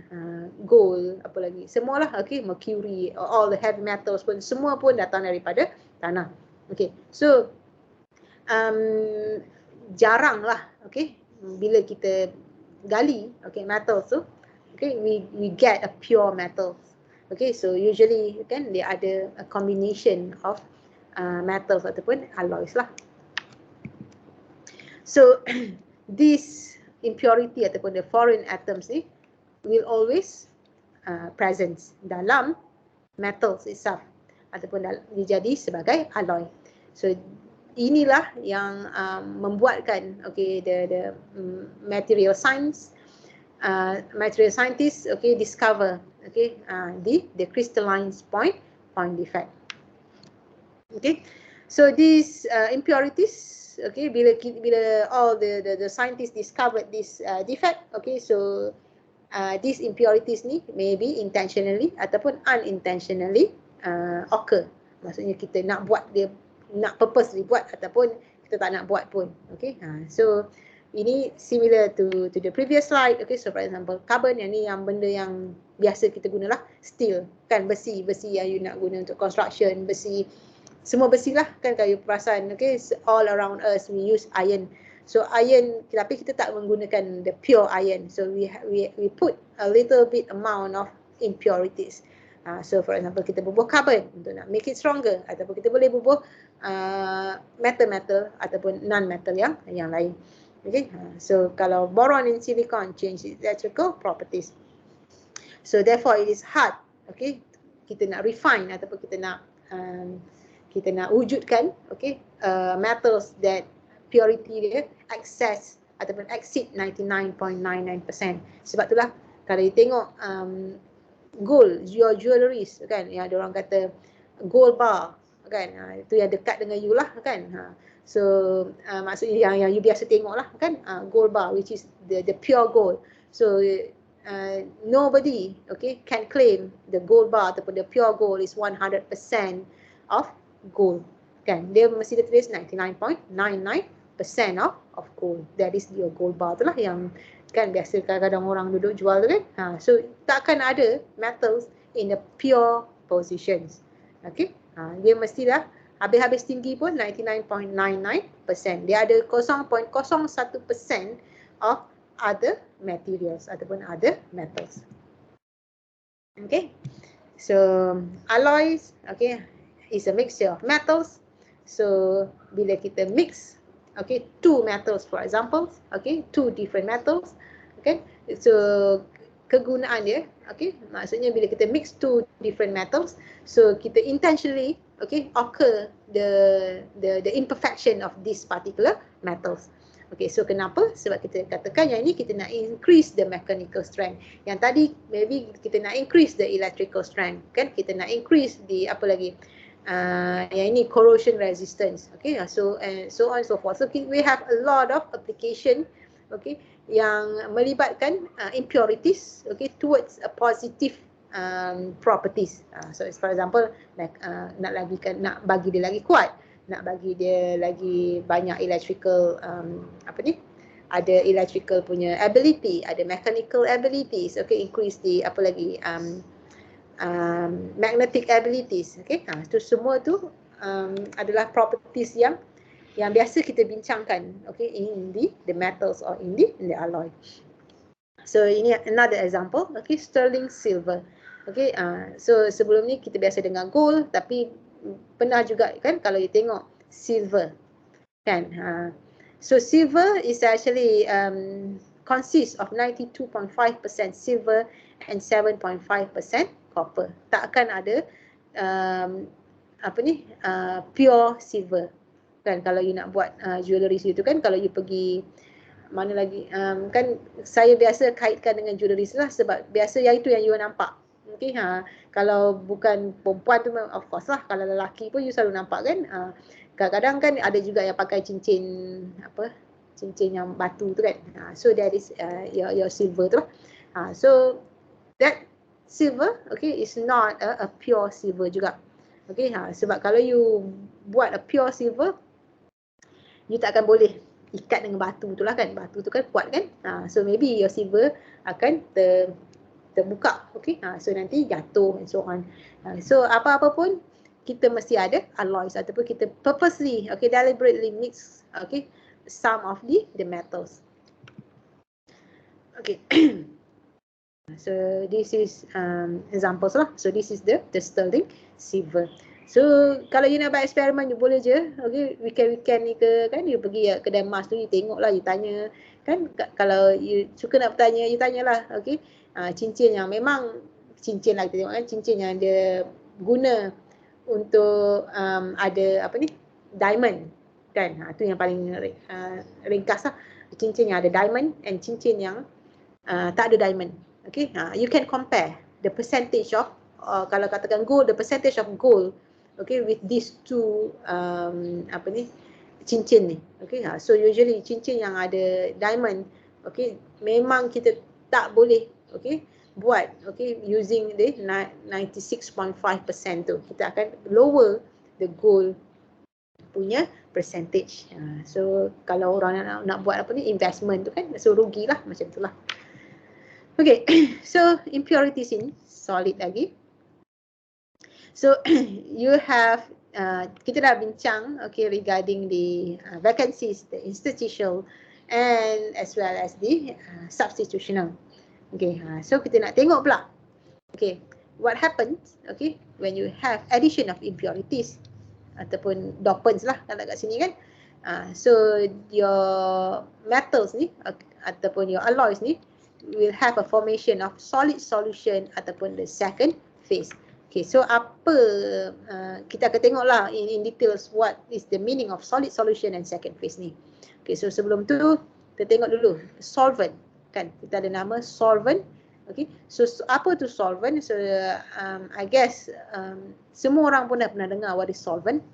gold, apa lagi, semualah, okay, mercury, all the heavy metals pun, semua pun datang daripada tanah. Okay, so jarang lah, okay, bila kita gali, okay, metals tu, okay, we get a pure metal. Okay, so usually kan dia ada a combination of metals ataupun alloys lah. So this impurity ataupun the foreign atoms ni will always present dalam metals itself ataupun dia jadi sebagai alloy. So inilah yang membuatkan, okay, the material science, material scientists, okay, discover, okay, the crystalline point defect. Okay, so these impurities, okay, bila all the scientists discovered this defect, okay, so these impurities ni maybe intentionally ataupun unintentionally occur. Maksudnya kita nak buat dia, nak purposely buat ataupun kita tak nak buat pun. Okay, so ini similar to the previous slide. Okay, so for example carbon, yang ni yang benda yang biasa kita gunalah, steel kan, besi yang you nak guna untuk construction, besi, semua besi lah kan, kalau you perasan, okay, all around us we use iron. So iron, tapi kita tak menggunakan the pure iron, so we put a little bit amount of impurities. So for example kita bubuh carbon untuk nak make it stronger, ataupun kita boleh bubuh metal ataupun non-metal yang lain. Okay, so kalau boron in silicon change its electrical properties. So therefore it is hard, okay, kita nak refine ataupun kita nak wujudkan, okay, metals that purity dia excess ataupun exceed 99.99%. Sebab itulah kalau you tengok gold, your jewelries kan, yang ada orang kata gold bar kan, itu yang dekat dengan you lah kan. So maksudnya yang you biasa tengok lah kan, gold bar, which is the pure gold. So nobody, okay, can claim the gold bar ataupun the pure gold is 100% of gold kan. Dia mesti dia tulis 99.99% of gold. That is your gold bar tu lah yang kan biasa kadang-kadang orang duduk jual tu kan. So takkan ada metals in the pure positions. Okay, dia mestilah habis-habis tinggi pun 99.99%. Dia ada 0.01% of other materials ataupun other metals. Okay, so alloys, okay, is a mixture of metals. So bila kita mix, okay, two metals for example, okay, two different metals, okay, so kegunaan dia, okay, maksudnya bila kita mix two different metals, so kita intentionally, okay, occur the imperfection of this particular metals. Okay, so kenapa? Sebab kita katakan yang ini kita nak increase the mechanical strength. Yang tadi maybe kita nak increase the electrical strength, kan? Kita nak increase the apa lagi? Yang ini corrosion resistance. Okay, so and so on and so forth. So we have a lot of application, okay, yang melibatkan impurities, okay, towards a positive properties. So for example, nak bagi dia lagi kuat, nak bagi dia lagi banyak electrical ada electrical punya ability, ada mechanical abilities, okay, increase the apa lagi magnetic abilities, okay. Itu semua tu adalah properties yang biasa kita bincangkan, okay, in the metals or in the alloy. So ini another example, okay, sterling silver. Okay, so sebelum ni kita biasa dengar gold, tapi pernah juga kan kalau you tengok silver kan. So silver is actually consists of 92.5% silver and 7.5% copper. Takkan ada pure silver kan kalau you nak buat jewellery itu kan. Kalau you pergi mana lagi kan, saya biasa kaitkan dengan jewellery lah, sebab biasa yang itu yang you nampak. Okay, kalau bukan perempuan tu of course lah, kalau lelaki pun you selalu nampak kan. Kadang-kadang kan ada juga yang pakai cincin cincin yang batu tu kan. So that is your silver tu lah. So that silver, okay, is not a pure silver juga. Okay, sebab kalau you buat a pure silver, you tak akan boleh ikat dengan batu tu lah kan. Batu tu kan kuat kan. So maybe your silver akan terbuka. Okay. So nanti jatuh and so on. So apa-apa pun kita mesti ada alloys ataupun kita purposely, okay, deliberately mix, okay, some of the metals. Okay. So this is examples lah. So this is the sterling silver. So kalau you nak buat eksperimen, you boleh je, okay, weekend ni ke kan, you pergi kedai emas tu, you tengok lah, you tanya kan. Kalau you suka nak bertanya, you tanyalah, okay, cincin yang memang cincin lah, kita tengok kan, cincin yang dia guna untuk ada apa ni, diamond kan. Tu yang paling ringkas lah, cincin yang ada diamond and cincin yang tak ada diamond. Okay, you can compare the percentage of kalau katakan gold, the percentage of gold, okay, with these two apa ni, cincin ni. Okay, so usually cincin yang ada diamond, okay, memang kita tak boleh, okay, buat, okay, using the 96.5% tu. Kita akan lower the gold punya percentage. So kalau orang nak buat apa ni, investment tu kan, so rugilah macam itulah. Okay, so impurities in solid lagi. So you have kita dah bincang, okay, regarding the vacancies, the interstitial and as well as the substitutional. Okay, so kita nak tengok pula, okay, what happens, okay, when you have addition of impurities ataupun dopants lah kalau kat sini kan. So your metals ni ataupun your alloys ni will have a formation of solid solution ataupun the second phase. Okay, so apa kita akan tengoklah in details what is the meaning of solid solution and second phase ni. Okay, so sebelum tu kita tengok dulu solvent kan. Kita ada nama solvent. Okay, so apa tu solvent? So I guess semua orang pun dah pernah dengar what is solvent.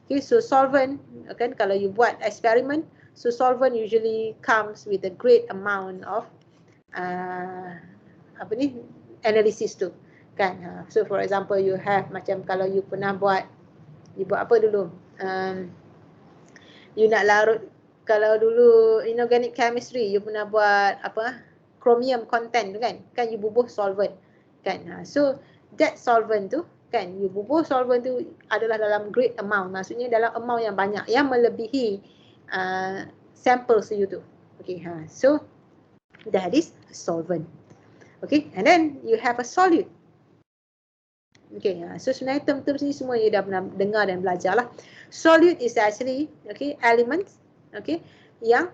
Okay, so solvent kan, kalau you buat experiment, so solvent usually comes with a great amount of apa ni, analysis tu kan. So for example, you have macam kalau you pernah buat, you buat apa dulu, you nak larut, kalau dulu inorganic chemistry, you pernah buat apa, chromium content tu kan, kan you bubuh solvent kan. So that solvent tu kan, you bubuh solvent tu adalah dalam great amount, maksudnya dalam amount yang banyak, yang melebihi samples you tu. Okay, so that is solvent. Okay, and then you have a solute. Okay, so sebenarnya term-term sini semua you dah pernah dengar dan belajar lah. Solute is actually, okay, elements, okay, yang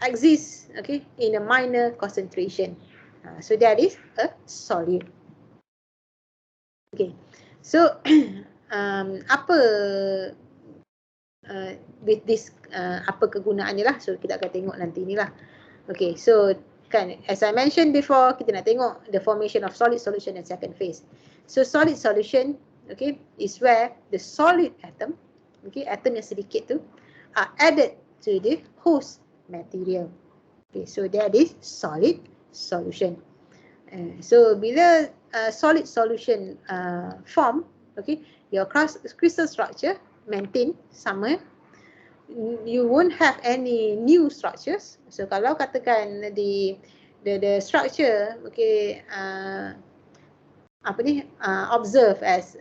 exist, okay, in a minor concentration. So that is a solute. Okay, so apa with this apa kegunaannya lah, so kita akan tengok nanti ni lah. Okay, so kan, as I mentioned before, kita nak tengok the formation of solid solution and second phase. So solid solution, okay, is where the solid atom, okay, atom yang sedikit tu, are added to the host material. Okay, so that is solid solution. So bila solid solution form, okay, your crystal structure maintain sama. You won't have any new structures. So kalau katakan the structure, okay, apa ni, observe as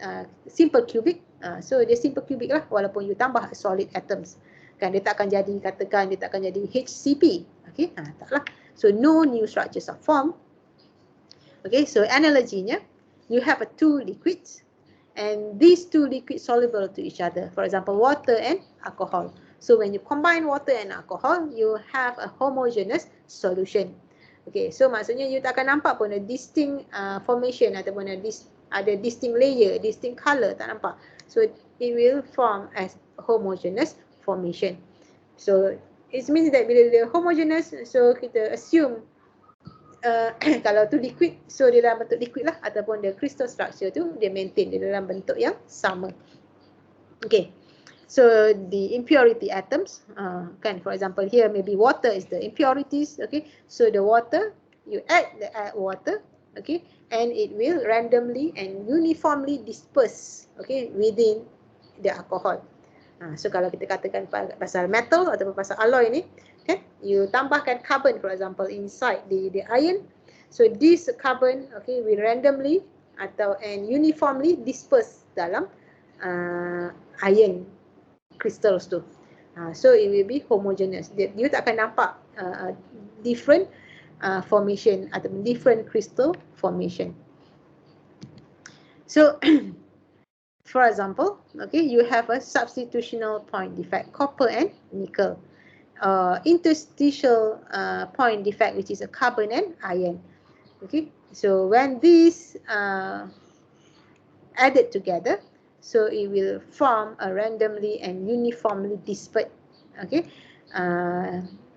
simple cubic, so dia simple cubic lah, walaupun you tambah solid atoms kan, dia tak akan jadi, katakan dia tak akan jadi HCP. Okay, taklah. So no new structures are formed. Okay, so analoginya, you have two liquids and these two liquids soluble to each other, for example water and alcohol. So when you combine water and alcohol, you have a homogeneous solution. Okay, so maksudnya you tak akan nampak pun a distinct formation ataupun ada distinct layer, distinct color, tak nampak. So it will form as homogeneous formation. So it means that bila dia homogeneous, so kita assume kalau tu liquid, so dia dalam bentuk liquid lah, ataupun the crystal structure tu dia maintain dia dalam bentuk yang sama. Okay, so the impurity atoms, kan, for example here maybe water is the impurities. Okay, so the water, you add the water, okay, and it will randomly and uniformly disperse, okay, within the alcohol. So kalau kita katakan pasal metal ataupun pasal alloy ni, kan, you tambahkan carbon for example inside the iron. So this carbon, okay, will randomly and uniformly disperse dalam iron crystals tu. So it will be homogeneous. You tak akan nampak different formation ataupun different crystal formation. So for example, okay, you have a substitutional point defect, copper and nickel. Interstitial point defect, which is a carbon and iron. Okay, so when these added together, so it will form a randomly and uniformly dispersed, okay,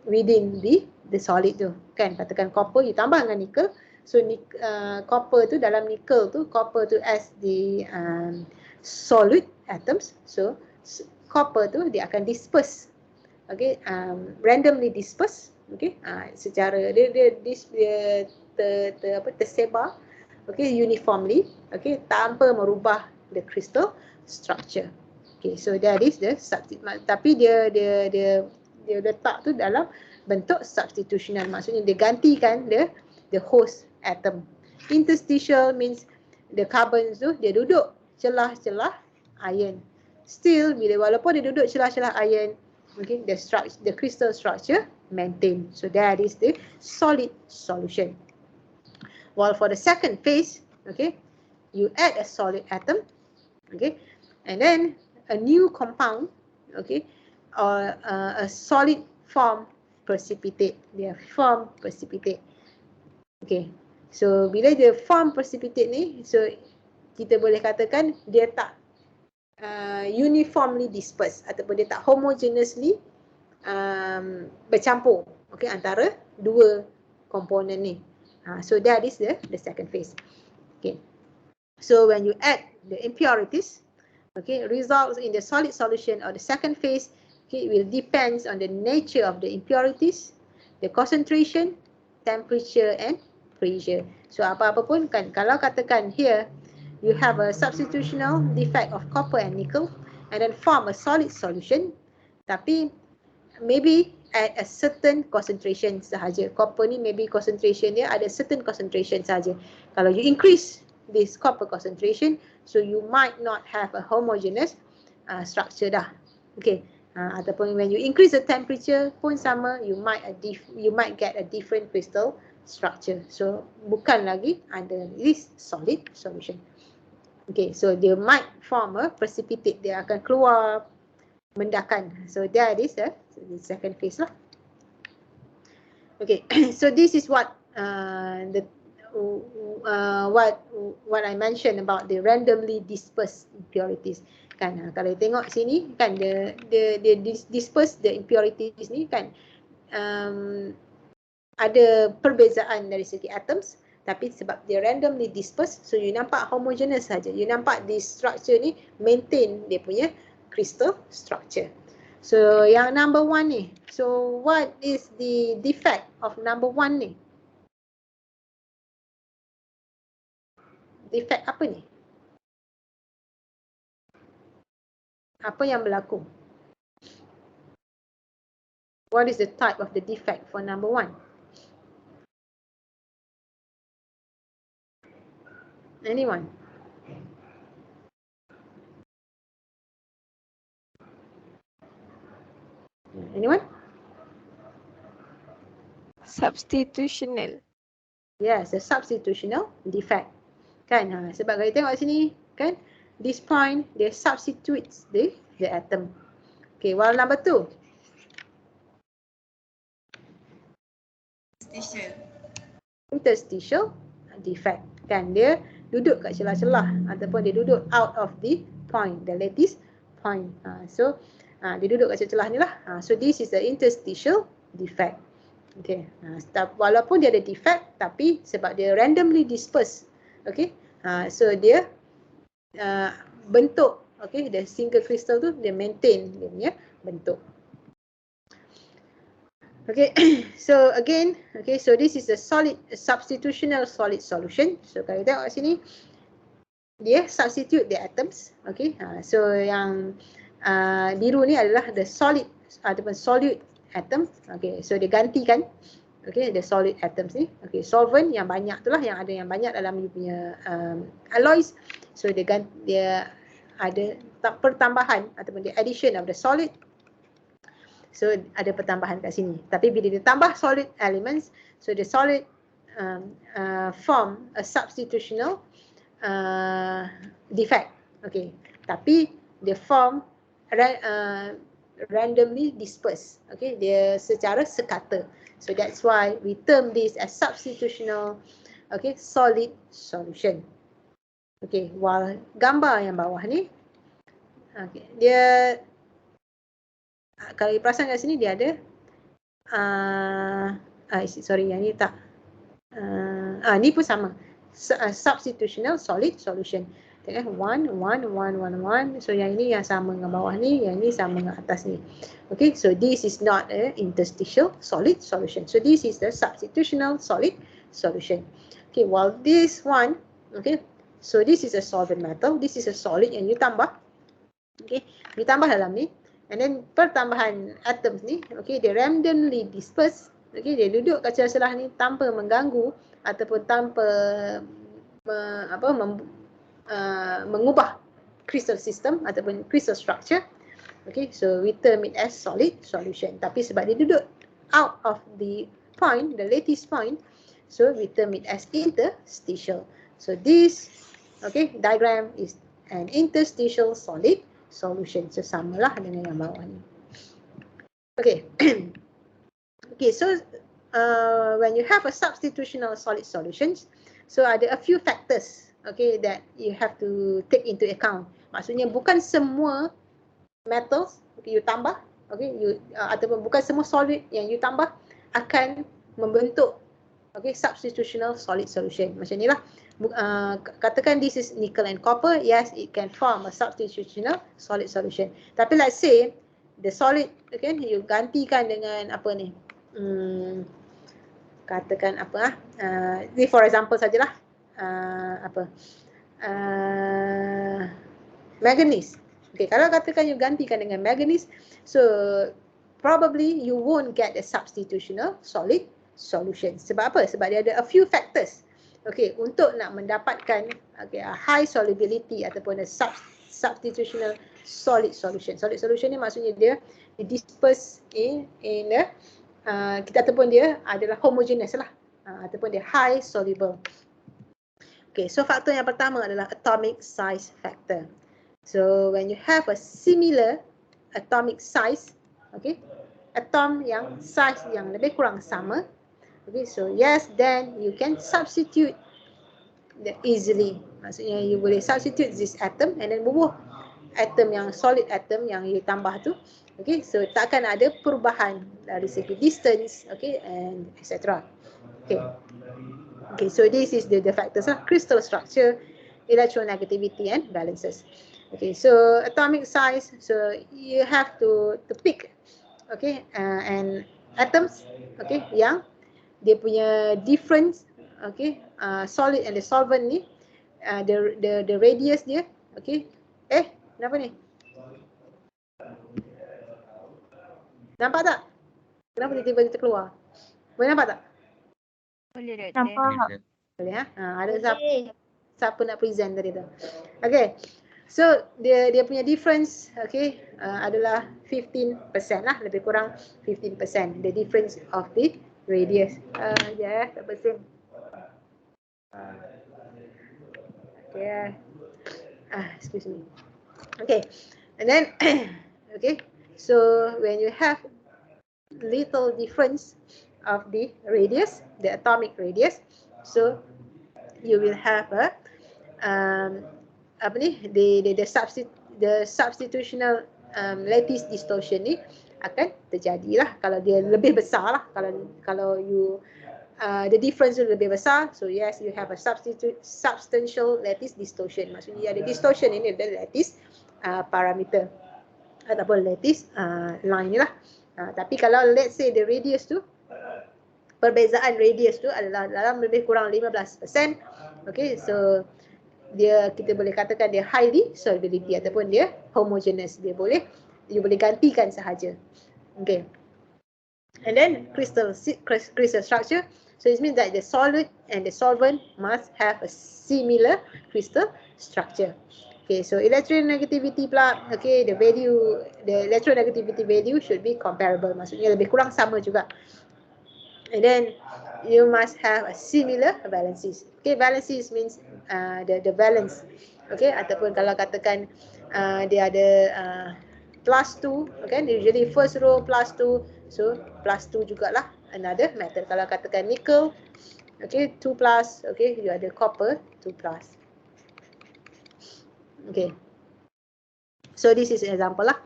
within the solid tu, kan. Katakan copper, you tambah dengan nickel, so copper tu dalam nickel tu, copper tu as the solid atoms, so copper tu dia akan disperse, okay, randomly disperse, okay, secara dia tersebar, okay, uniformly, okay, tanpa merubah the crystal structure. Okay, so that is the tapi dia letak tu dalam bentuk substitutional, maksudnya dia gantikan the host atom. Interstitial means the carbon tu dia duduk celah-celah iron. Still, walaupun dia duduk celah-celah iron, okay, the crystal structure maintain. So that is the solid solution. While for the second phase, okay, you add a solid atom, okay, and then a new compound, okay, or a solid form precipitate. Dia form precipitate. Okay, so bila dia form precipitate ni, so kita boleh katakan dia tak uniformly dispersed ataupun dia tak homogeneously bercampur, okay, antara dua komponen ni. So that is the second phase. Okay, so when you add the impurities, okay, results in the solid solution or the second phase, okay, it will depends on the nature of the impurities, the concentration, temperature and pressure. So apa-apa pun kan, kalau katakan here you have a substitutional defect of copper and nickel and then form a solid solution, tapi maybe at a certain concentration sahaja. Copper ni maybe concentration dia ada certain concentration sahaja. Kalau you increase this copper concentration, so you might not have a homogeneous structure dah. Okay, ataupun when you increase the temperature pun sama, you might get a different crystal structure. So bukan lagi ada this solid solution. Okay, so they might form a precipitate, dia akan keluar mendakan. So that is the second phase lah. Okay, so this is what what I mentioned about the randomly dispersed impurities. Kan, kalau tengok sini kan dia disperse the impurities ni kan, ada perbezaan dari segi atoms, tapi sebab dia randomly dispersed, so you nampak homogeneous saja. You nampak this structure ni maintain dia punya crystal structure. So yang number 1 ni, so what is the defect of number 1 ni? Defect apa ni? Apa yang berlaku? What is the type of the defect for number 1? Anyone? Anyone? Substitutional. Yes, a substitutional defect. Kan, sebab kalau tengok sini kan, this point they substitutes the atom. Okay, while number 2. Interstitial defect. Kan, dia duduk kat celah-celah ataupun dia duduk out of the point, the lattice point. So dia duduk kat celah ni lah. So this is the interstitial defect. Okay, walaupun dia ada defect, tapi sebab dia randomly dispersed, okay, so dia bentuk, okay, the single crystal tu dia maintain dia punya bentuk. Okay, so again, okay, so this is a substitutional solid solution. So kalau tengok sini, dia substitute the atoms, okay, so yang biru ni adalah the solid ataupun solute atom. Okay, so dia gantikan the solid atoms ni. Okay, solvent yang banyak tu lah, yang ada yang banyak dalam you punya alloys. So dia ada pertambahan ataupun the addition of the solid. So ada pertambahan kat sini. Tapi bila dia tambah solid elements, so the solid form a substitutional defect. Okay, tapi dia form randomly dispersed. Okay, dia secara sekata. So that's why we term this as substitutional solid solution. Okay, while gambar yang bawah ni, dia kalau perasan kat sini dia ada sorry, yang ni tak ni pun sama, substitutional solid solution. Tengok 1 1 1 1 1. So yang ini yang sama dengan bawah ni, yang ini sama dengan atas ni. Okay, so this is not a interstitial solid solution. So this is the substitutional solid solution. Okay, while this one, okay, so this is a solvent metal, this is a solid yang you tambah. Okay, ditambah dalam ni, and then pertambahan atoms ni, okay, dia randomly disperse. Okay, dia duduk kat celah-celah ni tanpa mengganggu ataupun tanpa mengubah crystal system ataupun crystal structure. Okay, so we term it as solid solution. Tapi sebab dia duduk out of the point, the lattice point, so we term it as interstitial. So this diagram is an interstitial solid solution. So samalah dengan yang bawah ni. Okay. Okay, so when you have a substitutional solid solutions, so ada a few factors that you have to take into account. Maksudnya bukan semua metals you tambah, ataupun bukan semua solid yang you tambah akan membentuk substitutional solid solution. Macam ni lah. Katakan this is nickel and copper, yes, it can form a substitutional solid solution. Tapi let's say the solid you gantikan dengan apa ni, katakan apa ni for example sajalah, manganese. Okay, kalau katakan you gantikan dengan manganese, so probably you won't get a substitutional solid solution. Sebab apa? Sebab dia ada a few factors. Okay, untuk nak mendapatkan a high solubility ataupun a substitutional solid solution. Solid solution ni maksudnya dia disperse in a kita ataupun dia adalah homogeneous lah, ataupun dia high soluble. Okay, so faktor yang pertama adalah atomic size factor. So when you have a similar atomic size, atom yang size yang lebih kurang sama, so yes, then you can substitute easily. Maksudnya you boleh substitute this atom and then bubuh atom yang solid atom yang you tambah tu. Okay, so takkan ada perubahan dari segi distance, and etc. Okay, so this is the factors lah: crystal structure, electronegativity and balances. Okay, so atomic size, so you have to pick, and atoms, yang dia punya difference, solid and the solvent ni, the radius dia, kenapa ni? Nampak tak? Kenapa dia tiba-tiba terkeluar? Boleh nampak tak? Boleh Doktor. Nampak. Boleh ada siapa nak present tadi tu. Okay. So dia punya difference adalah 15% lah, lebih kurang 15%, the difference of the radius. Tak bersin. Excuse me. Okay. And then so when you have little difference of the radius, the atomic radius, so you will have a the substitutional lattice distortion ni akan terjadilah kalau dia lebih besar lah. Kalau you the difference lebih besar, so yes, you have a substantial lattice distortion. Maksudnya ada distortion ini adalah lattice parameter ataupun lattice line ni lah. Tapi kalau let's say the radius tu, perbezaan radius tu adalah dalam lebih kurang 15%, so kita boleh katakan dia highly solubility ataupun dia homogeneous. You boleh gantikan sahaja. Okay. And then crystal structure. So it means that the solid and the solvent must have a similar crystal structure. Okay, so electronegativity pula, okay, the electronegativity value should be comparable. Maksudnya lebih kurang sama juga. And then you must have a similar valencies. Okay, valencies means the valence. Okay, ataupun kalau katakan dia ada plus 2, okay, usually first row plus 2, so plus 2 jugalah another metal. Kalau katakan nickel, okay, 2 plus, okay, you ada copper 2 plus. Okay, so this is an example lah.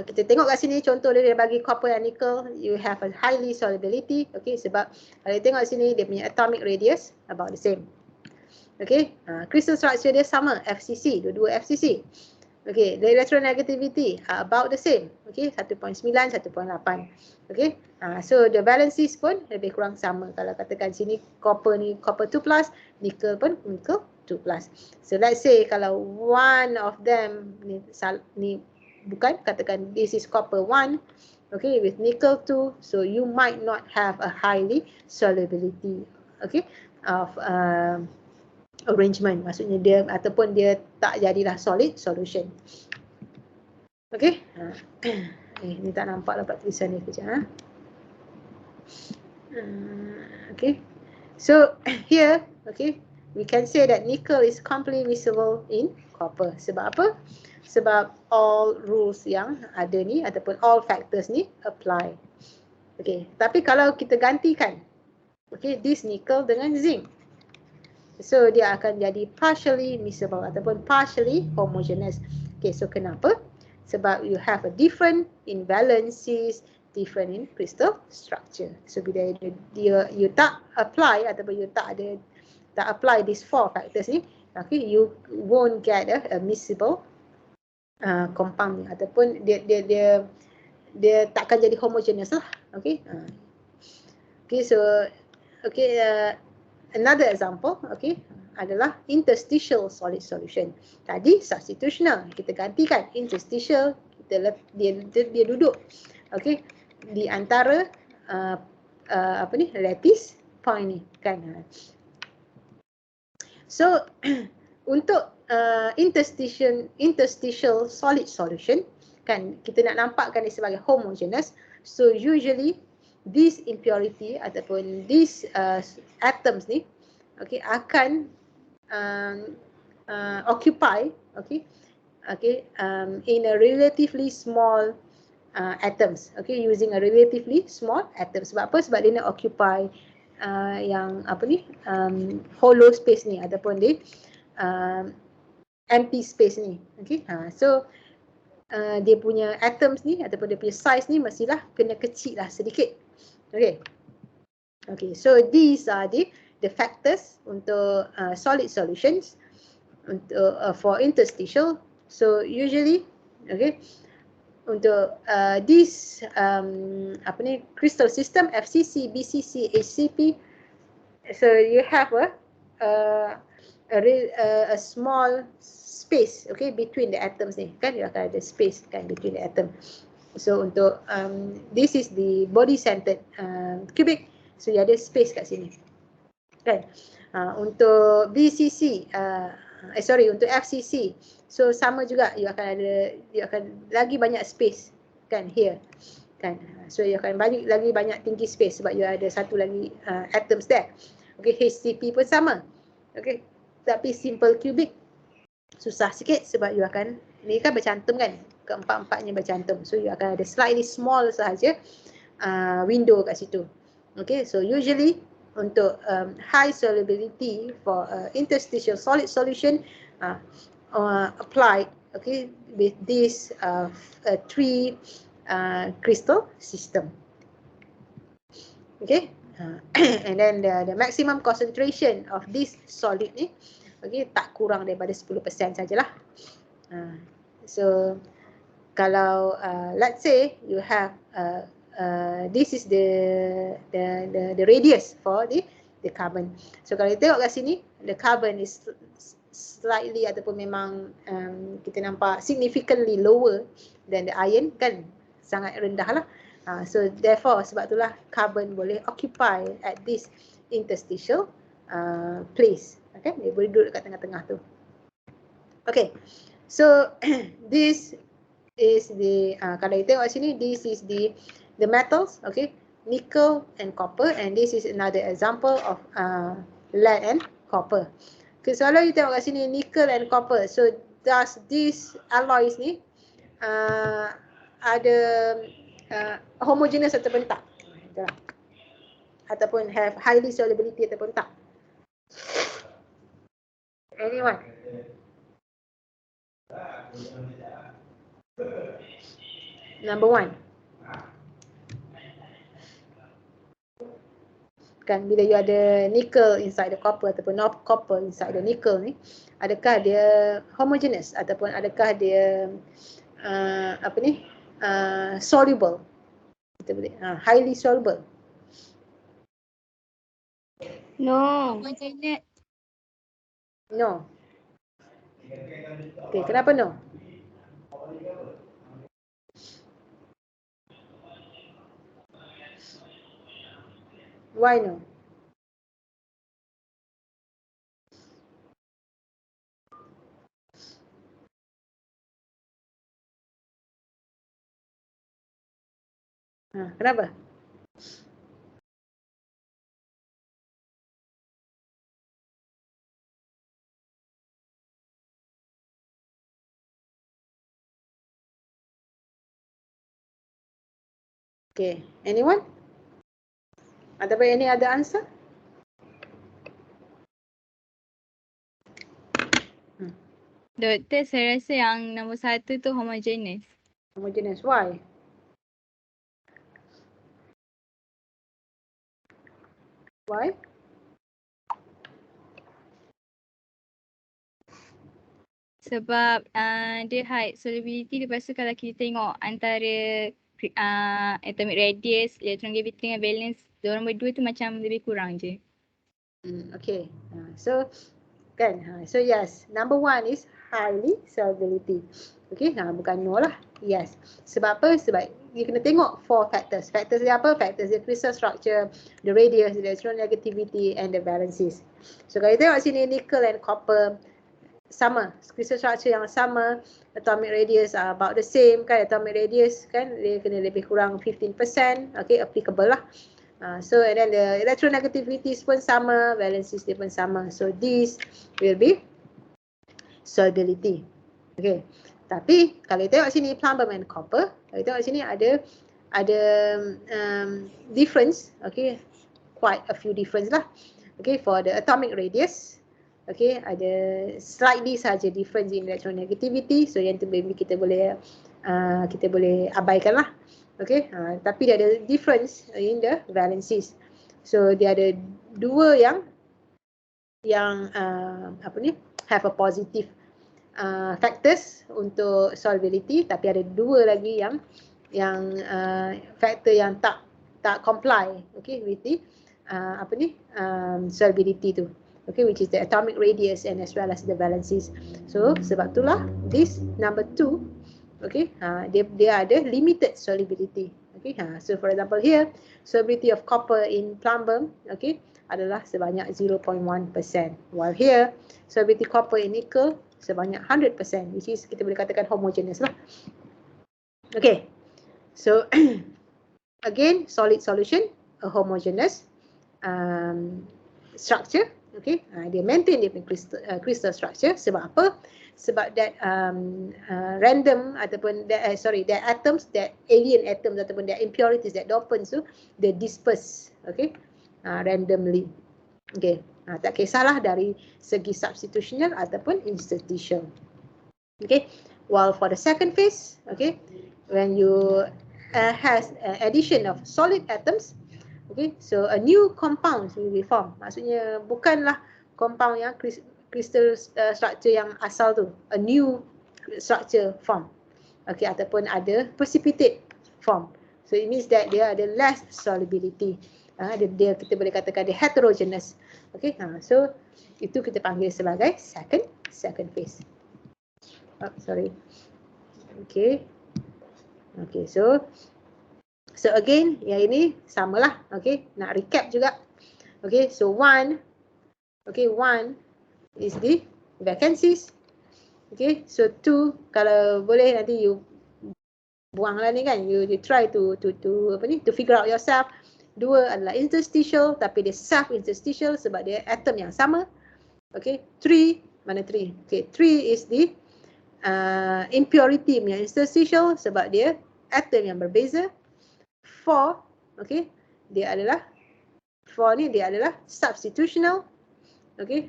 Kita tengok kat sini contoh dia bagi copper and nickel, you have a highly solubility, okay, sebab kalau kita tengok sini dia punya atomic radius about the same. Okay, crystal structure dia sama, FCC, dua-dua FCC. Okay, the electronegativity are about the same. Okay, 1.9, 1.8. Okay, so the valencies pun lebih kurang sama. Kalau katakan sini copper 2 plus, nickel pun nickel 2 plus. So let's say kalau one of them ni bukan, katakan this is copper 1, okay, with nickel 2, so you might not have a highly solubility, okay, of arrangement. Maksudnya dia ataupun dia tak jadilah solid solution. Okay, ni tak nampak dapat tulisan ni kejap. Okay, so here, okay, we can say that nickel is completely miscible in copper. Sebab apa? Sebab all rules yang ada ni ataupun all factors ni apply. Okay, tapi kalau kita gantikan, okay, this nickel dengan zinc, so dia akan jadi partially miscible ataupun partially homogeneous. Okay, so kenapa? Sebab you have a different in valencies, different in crystal structure. So bila you tak apply ataupun you tak apply these 4 factors ni, okay, you won't get a miscible compound ni, ataupun dia takkan jadi homogeneous lah. Okay, okay, so okay, another example, okay, adalah interstitial solid solution. Tadi substitutional, kita gantikan interstitial, dia duduk, okay, di antara apa ni, lattice point ni kan. So untuk interstitial solid solution kan, kita nak nampakkan dia sebagai homogeneous. So usually this impurity ataupun these atoms ni, okay, akan occupy, okay, in a relatively small atoms, okay, using a relatively small atom. Sebab apa? Sebab dia nak occupy yang apa ni, hollow space ni ataupun di empty space ni. Okay, so dia punya atoms ni ataupun dia punya size ni mestilah kena kecil lah sedikit. Okay, okay, so these are the factors untuk solid solutions untuk for interstitial. So usually, okay, untuk this apa ni, crystal system FCC, BCC, HCP, so you have a small space, okay, between the atoms ni kan, dia akan ada space kan between the atom. So untuk this is the body centered cubic, so dia ada space kat sini kan. Untuk BCC, untuk FCC, so sama juga, you akan lagi banyak space kan here kan. So you akan lagi banyak tinggi space sebab you ada satu lagi atoms there. Okay, HCP pun sama. Okay, tapi simple cubic susah sikit sebab you akan, ni kan bercantum kan, keempat-empatnya bercantum, so you akan ada slightly small sahaja window kat situ. Okay, so usually untuk high solubility for interstitial solid solution applied, okay, with this 3 crystal system. Okay, and then the maximum concentration of this solid ni, okay, tak kurang daripada 10% sajalah. So kalau let's say you have this is the radius for the carbon. So kalau kita tengok kat sini, the carbon is slightly ataupun memang kita nampak significantly lower than the iron kan, sangat rendah lah. So therefore sebab itulah carbon boleh occupy at this interstitial place. Okay, dia boleh duduk dekat tengah-tengah tu. Okay, so this is the kalau kita tengok sini, this is the metals, okay, nickel and copper, and this is another example of lead and copper. Okay, so kalau you tengok kat sini nickel and copper, so does these alloys ni ada homogeneous ataupun tak, ataupun have highly solubility ataupun tak? Anyone? Number one. Kan bila you ada nickel inside the copper ataupun copper inside the nickel ni, adakah dia homogeneous ataupun adakah dia soluble? Kita boleh highly soluble. No. No. Okay, kenapa no? Why no? Kenapa? Okay, anyone? Ada any other answer? Doktor, saya rasa yang nombor 1 tu homogeneous. Homogeneous, why? Why? Sebab dia high solubility. Lepas tu kalau kita tengok antara atomic radius, electronegativisity dengan valence, diorang berdua tu macam lebih kurang je. Okay, so kan, so yes, number one is highly solubility. Okay, bukan no lah, yes. Sebab apa? Sebab you kena tengok 4 factors. Factors dia apa? Factors dia crystal structure, the radius, the electronegativity and the valencies. So kalau kita tengok sini nickel and copper sama, crystal structure yang sama, atomic radius are about the same kan, atomic radius kan dia kena lebih kurang 15%, okay, applicable lah. So and then the electronegativities pun sama, valencies dia pun sama. So this will be solubility. Okay. Tapi kalau kita tengok sini platinum and copper, kalau kita tengok sini ada difference, okay, quite a few difference lah. Okay, for the atomic radius, okay, ada slightly saja difference in electronegativity. So yang tu maybe kita boleh abaikan lah. Okay, tapi dia ada difference in the valencies. So dia ada dua yang have a positive factors untuk solubility, tapi ada dua lagi yang factor yang tak comply, okay, with the solubility tu, okay, which is the atomic radius and as well as the valencies. So sebab itulah this number 2, okay, dia ada limited solubility. Okay, so for example here, solubility of copper in platinum, okay, adalah sebanyak 0.1%, while here solubility copper in nickel sebanyak 100%, which is kita boleh katakan homogeneous lah. Okay, so again solid solution, a homogeneous structure, okay, dia maintain dia punya crystal structure. Sebab apa? Sebab that random ataupun that atoms, that alien atoms ataupun that impurities, that dopants tu they disperse, okay, randomly. Okay, tak kisahlah dari segi substitutional ataupun institutional. Okay, while for the second phase, okay, when you has addition of solid atoms, okay, so a new compounds will be formed. Maksudnya bukanlah compound yang crystal structure yang asal tu, a new structure form, okay, ataupun ada precipitate form. So it means that dia ada less solubility. Dia kita boleh katakan dia heterogeneous. Okay, so itu kita panggil sebagai second phase. Sorry. Okay. Okay, so again, yang ini samalah. Okay, nak recap juga. Okay, so one is the vacancies. Okay, so 2 kalau boleh nanti you buanglah ni kan, you try to figure out yourself. 2 adalah interstitial tapi dia self interstitial sebab dia atom yang sama. Okay, 3 mana 3? Okay, 3 is the impurity punya interstitial sebab dia atom yang berbeza. 4, okay, dia adalah substitutional. Okay,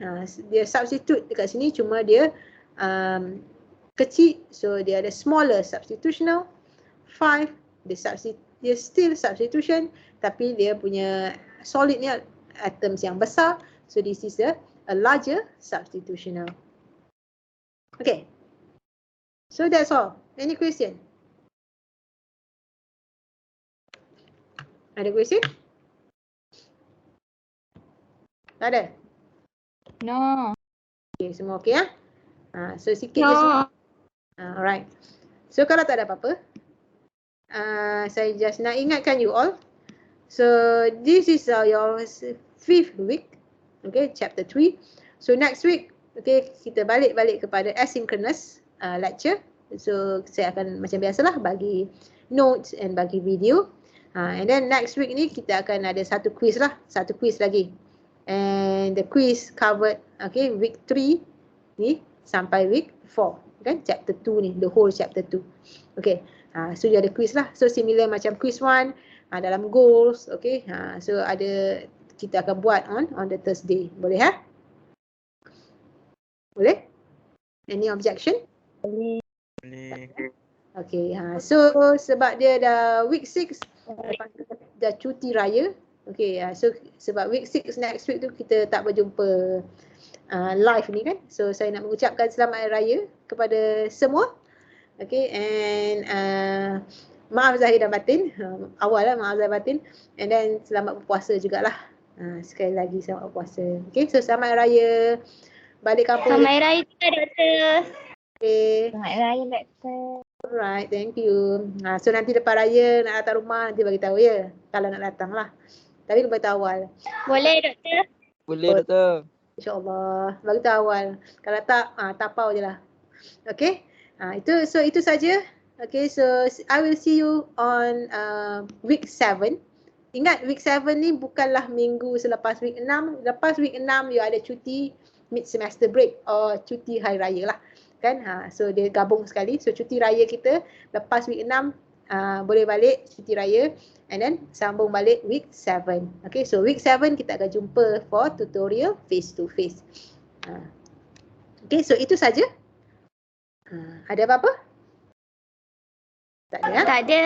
dia substitute dekat sini cuma dia kecil, so dia ada smaller substitutional. 5, dia still substitution tapi dia punya solid ni atoms yang besar, so this is a larger substitutional. Okay, so that's all. Any question? Ada question? Tak ada? No. Okay, semua okay ya? So sikit je semua. Alright. So kalau tak ada apa-apa, saya just nak ingatkan you all. So this is your 5th week. Okay, chapter 3. So next week, okay, kita balik kepada asynchronous lecture. So saya akan macam biasalah bagi notes and bagi video. And then next week ni kita akan ada satu quiz lagi. And the quiz covered, okay, week 3 ni sampai week 4, kan, chapter 2 ni, the whole chapter 2. Okay, so dia ada quiz lah. So similar macam quiz 1 dalam goals, okay. So ada, kita akan buat on the Thursday. Boleh ha? Boleh? Any objection? Boleh. Okay, so sebab dia dah week 6, dah cuti raya. Okay, so sebab week 6 next week tu kita tak berjumpa live ni kan. So saya nak mengucapkan selamat hari raya kepada semua. Okay, and maaf zahir dan batin. Awal lah maaf zahir batin. And then selamat berpuasa jugalah. Sekali lagi selamat berpuasa. Okay, so selamat hari raya. Balik kampung. Selamat hari raya juga, Doktor. Okay. Selamat hari raya, Doktor. Alright, thank you. So nanti lepas raya nak datang rumah nanti bagi tahu ya. Kalau nak datang lah. Tapi kena beritahu awal. Boleh, Doktor. Boleh, Doktor. InsyaAllah. Bagi tahu awal. Kalau tak, tapau je lah. Okay. Itu saja. Okay, so I will see you on week 7. Ingat week 7 ni bukanlah minggu selepas week 6. Lepas week 6 you ada cuti mid semester break or cuti hari raya lah. Kan? So dia gabung sekali. So cuti raya kita lepas week 6 boleh balik cuti raya and then sambung balik week 7. Okay, so week 7 kita akan jumpa for tutorial face to face. Okay, so itu saja. Ada apa-apa? Tak ada? Tak ada.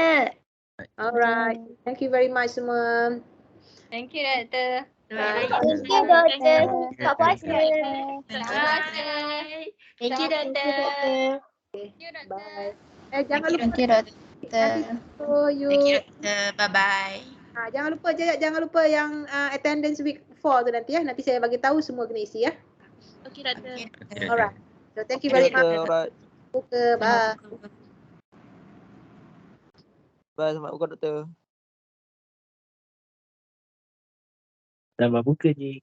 Alright. Thank you very much semua. Thank you, Doktor. Thank Thank you, Doktor. Selamat puasa. Selamat puasa. Thank you, Doktor. Bye. Jangan lupa. Thank you, Doktor. You. Thank you, Doktor. Bye-bye. Jangan lupa yang attendance week 4 tu nanti ya. Nanti saya bagi tahu semua kena isi ya. Okay, Doktor. Alright. So thank you very much. Alright. Buka. Bye. Bye, selamat buka, Doktor. Selamat buka, Cik.